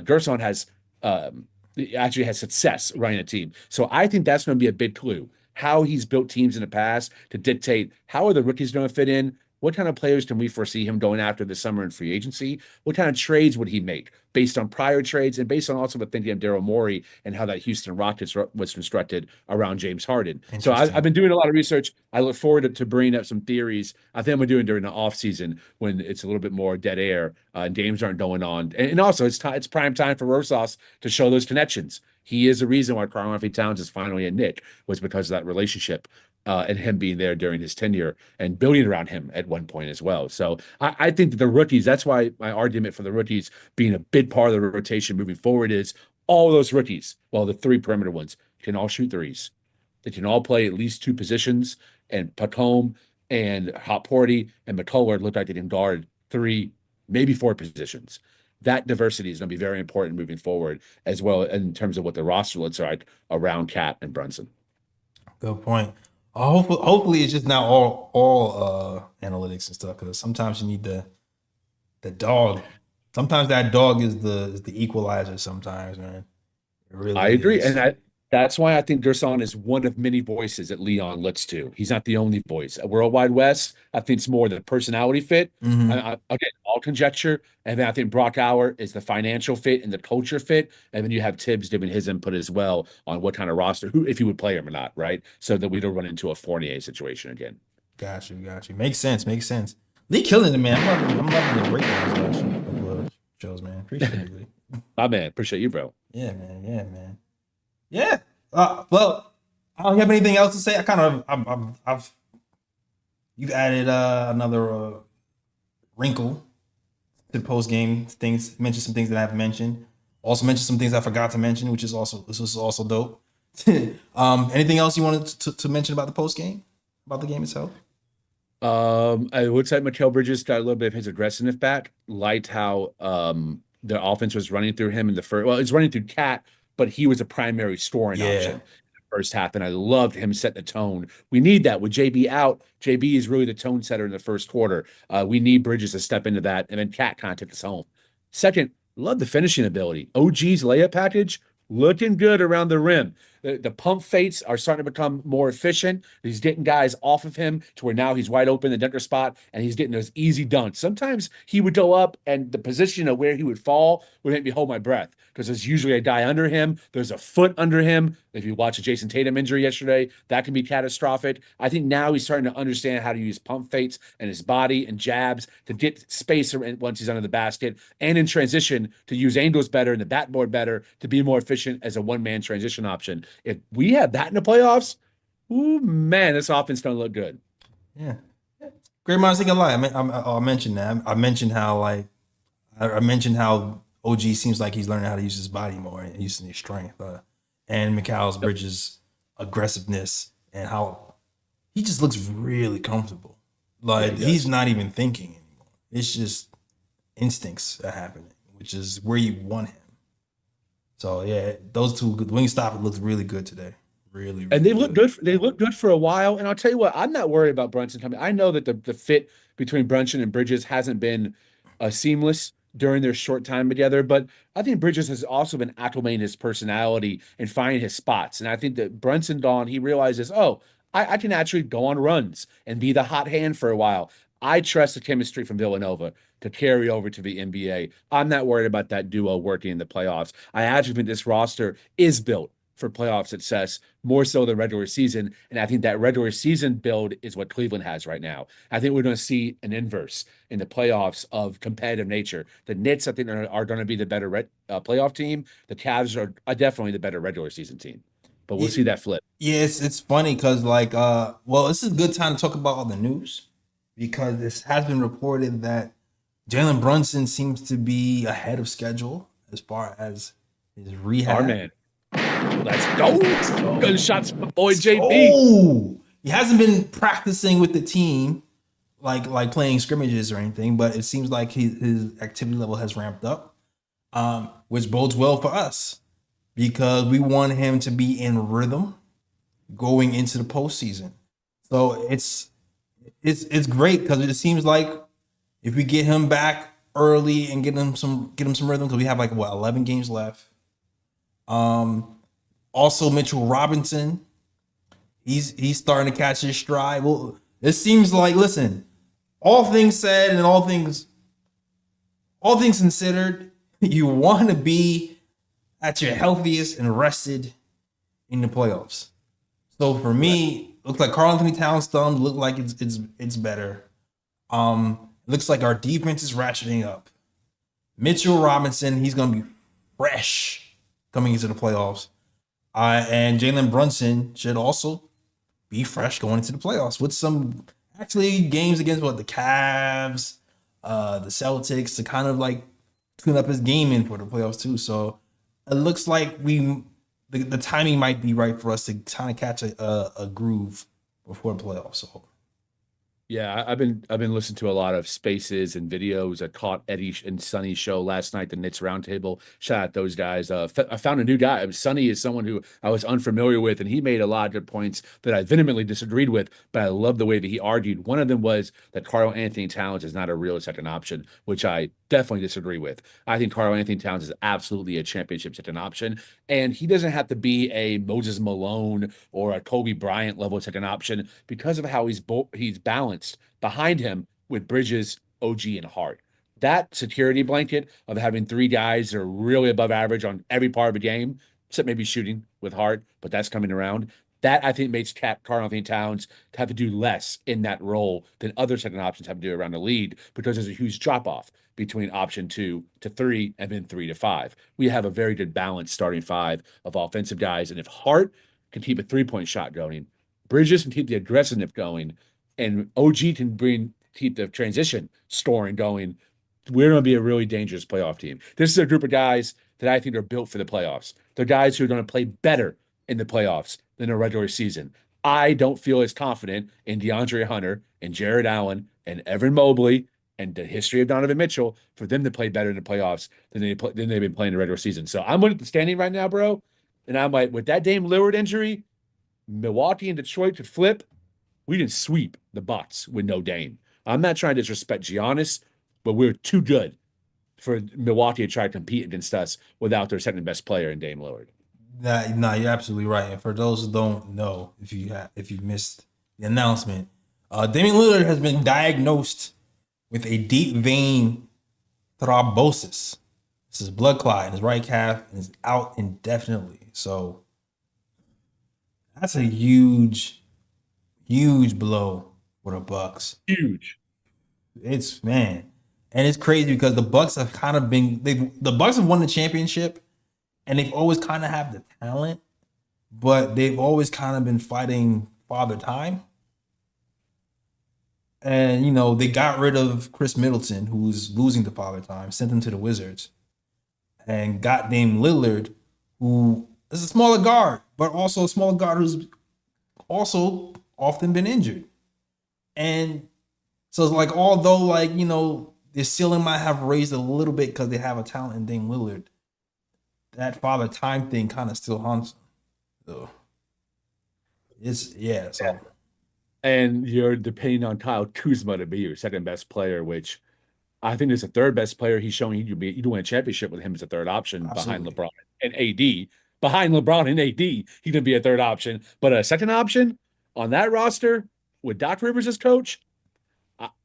Gerson has actually has success running a team. So I think that's going to be a big clue. How he's built teams in the past to dictate how are the rookies going to fit in? What kind of players can we foresee him going after this summer in free agency? What kind of trades would he make based on prior trades and based on also the thinking of Daryl Morey and how that Houston Rockets was constructed around James Harden? So I've Interesting. been doing a lot of research. I look forward to bringing up some theories. I think I'm gonna do it during the off season when it's a little bit more dead air and games aren't going on. And also it's prime time for Rosas to show those connections. He is the reason why Karl-Anthony Towns is finally a Knick, was because of that relationship and him being there during his tenure and building around him at one point as well. So I think that the rookies, that's why my argument for the rookies being a big part of the rotation moving forward is all those rookies, well, the three perimeter ones, can all shoot threes. They can all play at least two positions, and Pacome and Hotporty and McCullough look like they can guard three, maybe four positions. That diversity is going to be very important moving forward, as well in terms of what the roster looks like around Cat and Brunson. Good point. Hopefully it's just not all analytics and stuff, because sometimes you need the dog. Sometimes that dog is the equalizer. Sometimes, man, it I really agree. And is. that's why I think Gerson is one of many voices that Leon looks to. He's not the only voice. At Worldwide West, I think it's more the personality fit. Hmm. Again, all conjecture. And then I think Brock Hour is the financial fit and the culture fit. And then you have Tibbs giving his input as well on what kind of roster, who, if he would play him or not, right? So that we don't run into a Fournier situation again. Got you, got you. Makes sense, makes sense. Lee killing it, man. I'm loving the breakdowns of shows, man. Appreciate it, Lee. My man, appreciate you, bro. Yeah, man. Yeah, man. Yeah. Well, I don't have anything else to say. I kind of, I've you've added another wrinkle to the post game things. Mentioned some things that I haven't mentioned. Also mentioned some things I forgot to mention, which is also this was also dope. Anything else you wanted to mention about the post game, about the game itself? I would say Mikal Bridges got a little bit of his aggressiveness back. Liked how the offense was running through him in the first. Well, it's running through Cat, but he was a primary scoring option Yeah, in the first half, and I loved him set the tone. We need that with JB out. JB is really the tone setter in the first quarter. We need Bridges to step into that, and then Cat kind of took us home. Second, love the finishing ability. OG's layup package looking good around the rim. The pump fakes are starting to become more efficient. He's getting guys off of him to where now he's wide open in the dunker spot and he's getting those easy dunks. Sometimes he would go up and the position of where he would fall would make me hold my breath because there's usually a guy under him. There's a foot under him. If you watch a Jason Tatum injury yesterday, that can be catastrophic. I think now he's starting to understand how to use pump fakes and his body and jabs to get space once he's under the basket, and in transition to use angles better and the backboard better to be more efficient as a one-man transition option. If we have that in the playoffs, ooh, man, this offense going to look good. yeah. Great minds think alike. I mentioned that. I mentioned how I mentioned how OG seems like he's learning how to use his body more and using his strength. And Mikal's Yep. Bridges' aggressiveness and how he just looks really comfortable. Like he's does. not even thinking anymore. It's just instincts are happening, which is where you want him. So yeah, those two Wingstop looked really good today. Really, And really they look good. good. They look good for a while. And I'll tell you what, I'm not worried about Brunson coming. I know that the fit between Brunson and Bridges hasn't been seamless during their short time together, but I think Bridges has also been acclimating his personality and finding his spots. And I think that Brunson gone, he realizes, oh, I can actually go on runs and be the hot hand for a while. I trust the chemistry from Villanova to carry over to the NBA. I'm not worried about that duo working in the playoffs. I actually think this roster is built for playoff success more so than regular season. And I think that regular season build is what Cleveland has right now. I think we're going to see an inverse in the playoffs of competitive nature. The Knicks, I think, are going to be the better playoff team. The Cavs are definitely the better regular season team. But we'll Yeah, see that flip. yeah, it's funny because well, this is a good time to talk about all the news because this has been reported that Jalen Brunson seems to be ahead of schedule as far as his Our rehab. man. Let's go. Let's go. Gunshots from boy Let's JB. go. He hasn't been practicing with the team, like playing scrimmages or anything, but it seems like his activity level has ramped up, which bodes well for us because we want him to be in rhythm going into the postseason. So it's great because it seems like if we get him back early and get him some rhythm because we have like what 11 games left. Also Mitchell Robinson, he's starting to catch his stride. Well, it seems like listen, all things said and all things considered, you want to be at your healthiest and rested in the playoffs. So for me, looks like Karl Anthony Towns' thumb look like it's better. Looks like our defense is ratcheting up. Mitchell Robinson, he's gonna be fresh coming into the playoffs. And Jalen Brunson should also be fresh going into the playoffs with some actually games against the Cavs, the Celtics to kind of like tune up his game in for the playoffs too. So it looks like the timing might be right for us to kind of catch a groove before the playoffs. So Yeah, I've been listening to a lot of spaces and videos. I caught Eddie and Sonny's show last night, the Knicks Roundtable. Shout out those guys. I found a new guy. Sonny is someone who I was unfamiliar with, and he made a lot of good points that I vehemently disagreed with, but I love the way that he argued. One of them was that Karl Anthony Towns is not a real second option, which I definitely disagree with. I think Karl Anthony Towns is absolutely a championship second option, and he doesn't have to be a Moses Malone or a Kobe Bryant level second option because of how he's balanced behind him with Bridges, OG, and Hart. That security blanket of having three guys that are really above average on every part of the game, except maybe shooting with Hart, but that's coming around. That I think makes Karl Anthony Towns have to do less in that role than other second options have to do around the league because there's a huge drop off between option 2 to 3 and then 3 to 5. We have a very good balanced starting five of offensive guys. And if Hart can keep a 3-point shot going, Bridges can keep the aggressiveness going, and OG can keep the transition scoring going, we're going to be a really dangerous playoff team. This is a group of guys that I think are built for the playoffs. They're guys who are going to play better in the playoffs than the regular season. I don't feel as confident in DeAndre Hunter and Jared Allen and Evan Mobley and the history of Donovan Mitchell for them to play better in the playoffs than they've been playing the regular season. So I'm looking at the standing right now, bro, and I'm like, with that Dame Lillard injury, Milwaukee and Detroit could flip. We didn't sweep the Bucks with no Dame. I'm not trying to disrespect Giannis, but we're too good for Milwaukee to try to compete against us without their second best player in Dame Lillard. nah, you're absolutely right. And for those who don't know, if you missed the announcement, Damian Lillard has been diagnosed with a deep vein thrombosis. This is blood clot in his right calf and is out indefinitely. So that's a huge blow for the Bucks. Huge. It's man, and it's crazy because the Bucks have kind of been the Bucks have won the championship, and they've always kind of have the talent, but they've always kind of been fighting father time. And they got rid of Chris Middleton, who was losing to father time, sent him to the Wizards, and got Dame Lillard, who is a smaller guard, but also a smaller guard who's also often been injured. And so it's like, although like, their ceiling might have raised a little bit because they have a talent in Dame Lillard, that father time thing kind of still haunts them. So so And you're depending on Kyle Kuzma to be your second best player, which I think is the third best player. He's showing you'd win a championship with him as a third option behind absolutely. LeBron and AD. Behind LeBron and AD, he can be a third option. But a second option on that roster with Doc Rivers as coach,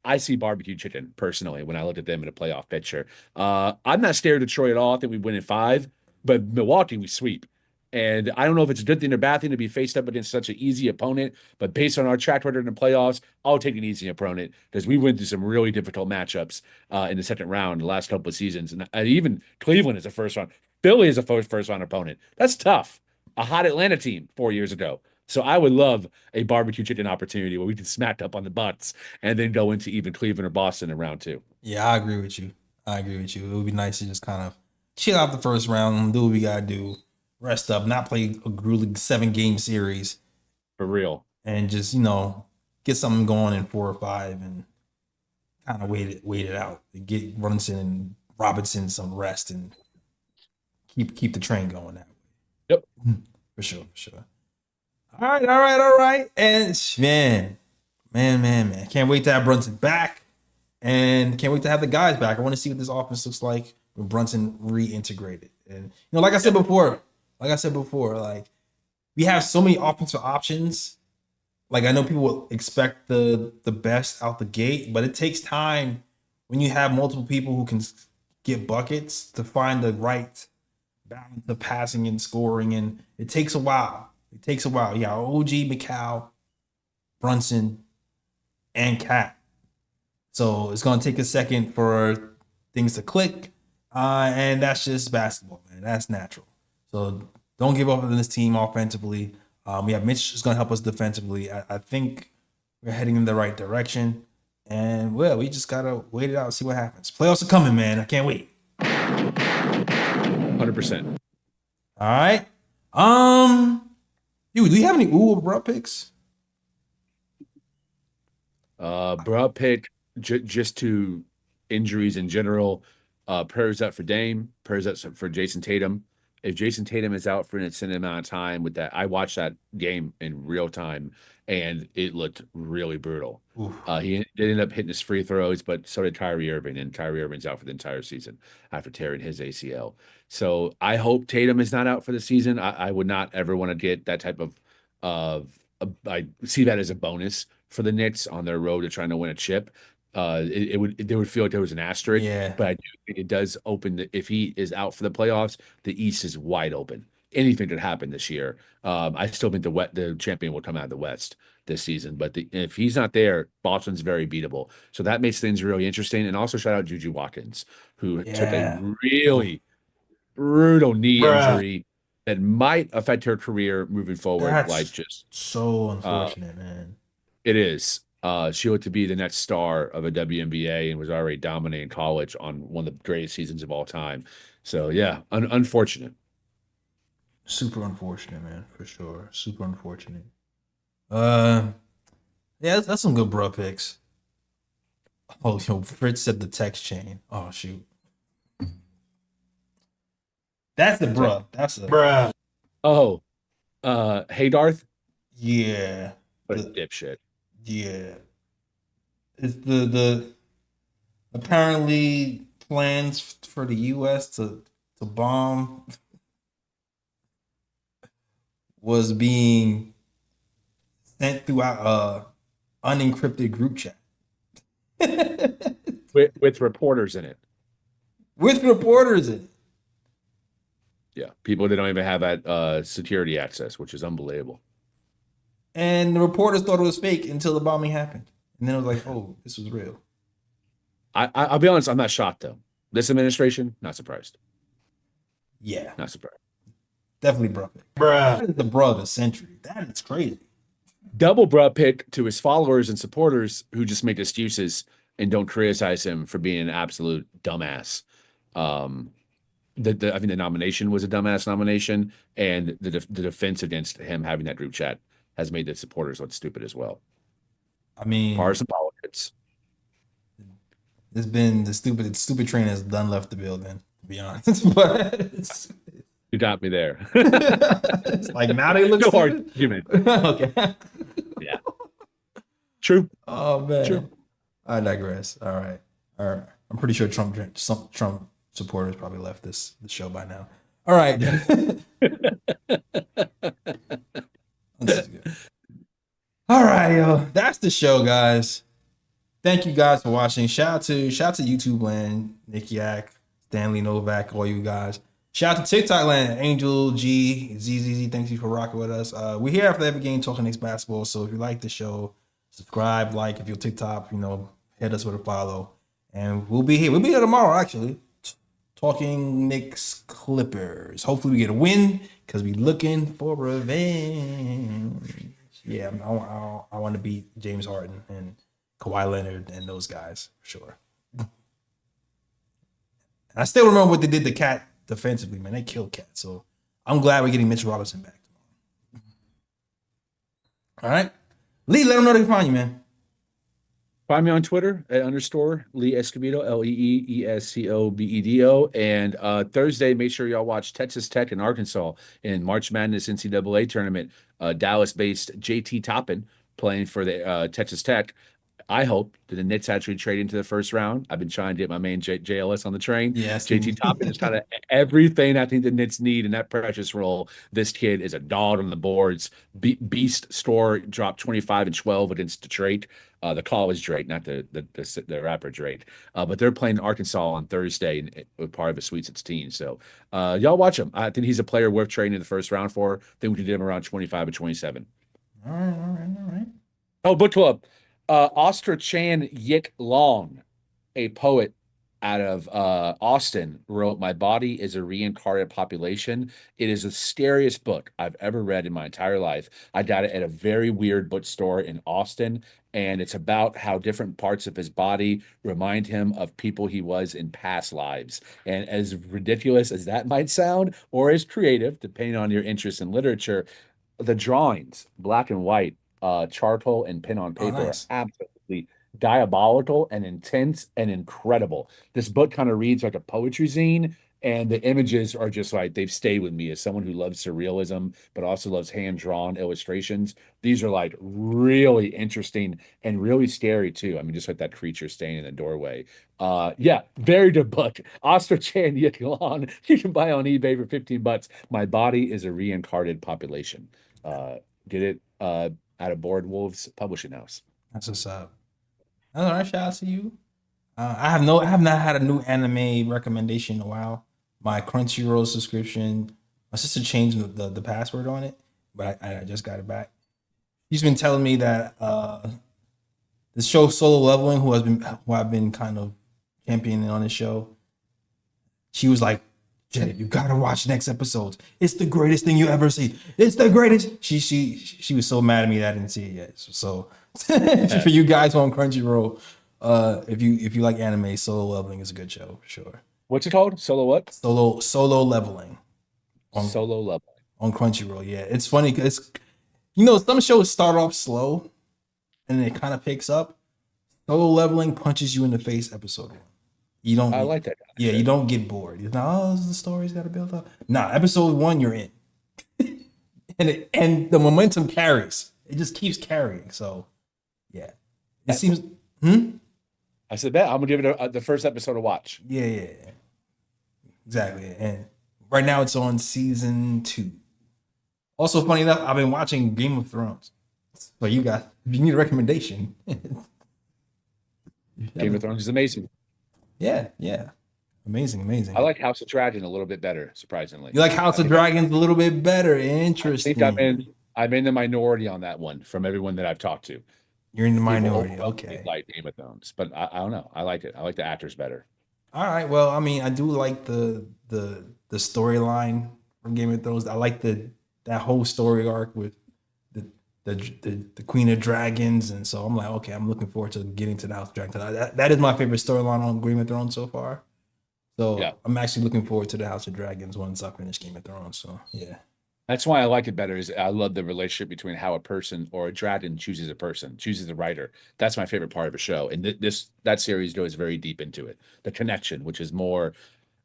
I see barbecue chicken personally when I look at them in a playoff picture. I'm not scared of Detroit at all. I think we win in 5, but Milwaukee we sweep. And I don't know if it's a good thing or bad thing to be faced up against such an easy opponent, but based on our track record in the playoffs, I'll take an easy opponent because we went through some really difficult matchups in the second round the last couple of seasons. And even Cleveland is a first round. Philly is a first round opponent. That's tough. A hot Atlanta team 4 years ago. So I would love a barbecue chicken opportunity where we can smack up on the Bucks and then go into even Cleveland or Boston in round 2. Yeah, I agree with you. It would be nice to just kind of chill out the first round, do what we gotta do, rest up, not play a grueling 7-game series, For real. and just get something going in 4 or 5, and kind of wait it out. Get Brunson and Robinson some rest and keep the train going that way. Yep. For sure. All right. And man. Can't wait to have Brunson back. And can't wait to have the guys back. I want to see what this offense looks like with Brunson reintegrated. And like I said before, like we have so many offensive options. Like I know people will expect the best out the gate, but it takes time when you have multiple people who can get buckets to find the right balance of passing and scoring, and it takes a while. Yeah, OG, McCall, Brunson, and Cat. So it's gonna take a second for things to click, and that's just basketball, man. That's natural. So don't give up on this team offensively. We have Mitch who's gonna help us defensively. I think we're heading in the right direction, and well, we just gotta wait it out and see what happens. Playoffs are coming, man. I can't wait. 100%. All right. Dude, do you have any ooh bro picks? Bruh pick just to injuries in general. Prayers up for Dame. Prayers up for Jason Tatum. If Jason Tatum is out for an extended amount of time with that, I watched that game in real time and it looked really brutal. He ended up hitting his free throws, but so did Kyrie Irving, and Kyrie Irving's out for the entire season after tearing his ACL. So I hope Tatum is not out for the season. I would not ever want to get that type I see that as a bonus for the Knicks on their road to trying to win a chip. They would feel like there was an asterisk, Yeah. but I do think it does open if he is out for the playoffs, the East is wide open. Anything could happen this year. I still think the champion will come out of the West this season, but if he's not there, Boston's very beatable. So that makes things really interesting. And also shout out Juju Watkins, who took a really brutal knee injury that might affect her career moving forward. That's so unfortunate, man. It is. She looked to be the next star of a WNBA and was already dominating college on one of the greatest seasons of all time. So yeah, unfortunate. Super unfortunate, man, for sure. Super unfortunate. Yeah, that's some good bro picks. Oh, Fritz said the text chain. Oh shoot. That's the bruh. That's a Bruh. Oh, hey Darth. Yeah. What a dipshit. Yeah. It's the apparently plans for the US to bomb was being sent throughout unencrypted group chat. With reporters in it. With reporters in it. Yeah, people that don't even have that security access, which is unbelievable. And the reporters thought it was fake until the bombing happened. And then it was like, oh, this was real. I'll be honest, I'm not shocked though. This administration, not surprised. Yeah. Not surprised. Definitely bruh pick. That is the bruh of the century. That is crazy. Double bruh pick to his followers and supporters who just make excuses and don't criticize him for being an absolute dumbass. I think the nomination was a dumbass nomination, and the defense against him having that group chat has made the supporters look stupid as well. I mean, Partisan politics. it's been the stupid train has done left the building, to be honest. But You got me there. it's like now they look No stupid. argument. Okay. Yeah. True. Oh man. True. I digress. All right. I'm pretty sure Trump supporters probably left the show by now. All right. All right, yo. That's the show, guys. Thank you guys for watching. Shout out to YouTube land, Nick Yak, Stanley Novak, all you guys. Shout out to TikTok land, Angel G, ZZZ. Thank you for rocking with us. We're here after every game talking Knicks basketball. So if you like the show, subscribe, like. If you're TikTok, hit us with a follow. And we'll be here. We'll be here tomorrow, actually, talking Knicks Clippers. Hopefully we get a win because we're looking for revenge. Yeah, I want to beat James Harden and Kawhi Leonard and those guys for sure. And I still remember what they did to Cat defensively, man. They killed Cat. So I'm glad we're getting Mitch Robinson back. All right. Lee, let them know they can find you, man. Find me on Twitter at _Lee Escobedo, LeeEscobedo. And Thursday, make sure y'all watch Texas Tech and Arkansas in March Madness NCAA tournament. Dallas-based JT Toppin playing for the Texas Tech. I hope that the Knicks actually trade into the first round. I've been trying to get my main JLS on the train. Yes, JT Toppin is kind of everything I think the Knicks need in that precious role. This kid is a dog on the boards. Beast Store dropped 25 and 12 against Detroit. The call was Drake, not the rapper Drake. But they're playing Arkansas on Thursday with part of a Sweet 16. So y'all watch him. I think he's a player worth trading in the first round for. I think we could get him around 25 or 27. All right. Oh, book club. Oscar Chan Yik Long, a poet out of Austin, wrote "My Body is a Reincarnated Population." It is the scariest book I've ever read in my entire life. I got it at a very weird bookstore in Austin, and it's about how different parts of his body remind him of people he was in past lives. And as ridiculous as that might sound, or as creative, depending on your interest in literature, the drawings, black and white, charcoal and pen on paper, nice. are absolutely diabolical and intense and incredible. This book kind of reads like a poetry zine, and the images are just like they've stayed with me as someone who loves surrealism but also loves hand-drawn illustrations. These are like really interesting and really scary too. I mean, just like that creature staying in the doorway. Yeah, very good book. Oscar Chan Yik Long. You can buy on eBay for $15. My Body is a Reincarnated Population. Get it out of Board Wolves Publishing House. That's what's up. All right, shout out to you. I have not had a new anime recommendation in a while. My Crunchyroll subscription, my sister changed the password on it, but I just got it back. She's been telling me that this show Solo Leveling, who I've been kind of championing on this show, she was like, Jay, you gotta watch next episodes. It's the greatest thing you ever see. It's the greatest. She was so mad at me that I didn't see it yet. So for you guys on Crunchyroll, if you like anime, Solo Leveling is a good show for sure. What's it called? Solo what? Solo Leveling. Solo Leveling. On Crunchyroll, yeah. It's funny because some shows start off slow and then it kind of picks up. Solo Leveling punches you in the face episode 1. You don't. I like that. Yeah, you don't get bored. It's not, the story's got to build up. Nah, episode 1, you're in, and the momentum carries. It just keeps carrying. So, yeah, it seems. I said that I'm gonna give it the first episode to watch. Yeah, exactly. And right now it's on season 2. Also, funny enough, I've been watching Game of Thrones. So if you need a recommendation, Game of Thrones is amazing. Yeah. Amazing. I like House of Dragon a little bit better, surprisingly. You like House of Dragons a little bit better? Interesting. I think I'm in the minority on that one from everyone that I've talked to. You're in the minority. Okay. Like Game of Thrones, but I don't know. I like it. I like the actors better. All right. Well, I mean, I do like the storyline from Game of Thrones. I like that whole story arc with the Queen of Dragons, and so I'm like, okay, I'm looking forward to getting to the House of Dragons. That is my favorite storyline on Game of Thrones so far. So yeah. I'm actually looking forward to the House of Dragons once I finish Game of Thrones. So yeah. That's why I like it better. Is I love the relationship between how a person or a dragon chooses a person, chooses a writer. That's my favorite part of a show, and that series goes very deep into it. The connection, which is more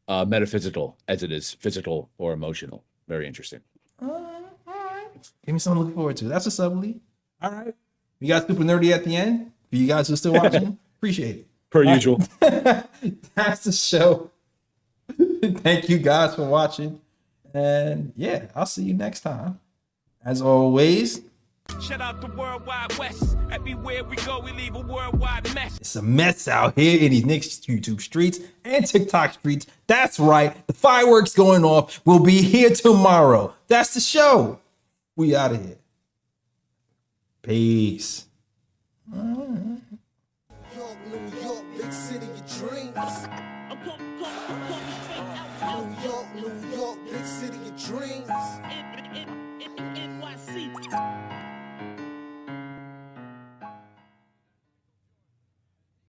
metaphysical as it is physical or emotional. Very interesting. All right. Give me something to look forward to. That's what's up, Lee. All right. You got super nerdy at the end. For you guys who are still watching, appreciate it. Per usual. That's the show. Thank you guys for watching. And yeah, I'll see you next time. As always, shout out the World Wide West. Everywhere we go, we leave a worldwide mess. it's a mess out here in these Knicks YouTube streets and TikTok streets. That's right. The fireworks going off will be here tomorrow. That's the show. We out of here. Peace. York, New York, big city of dreams.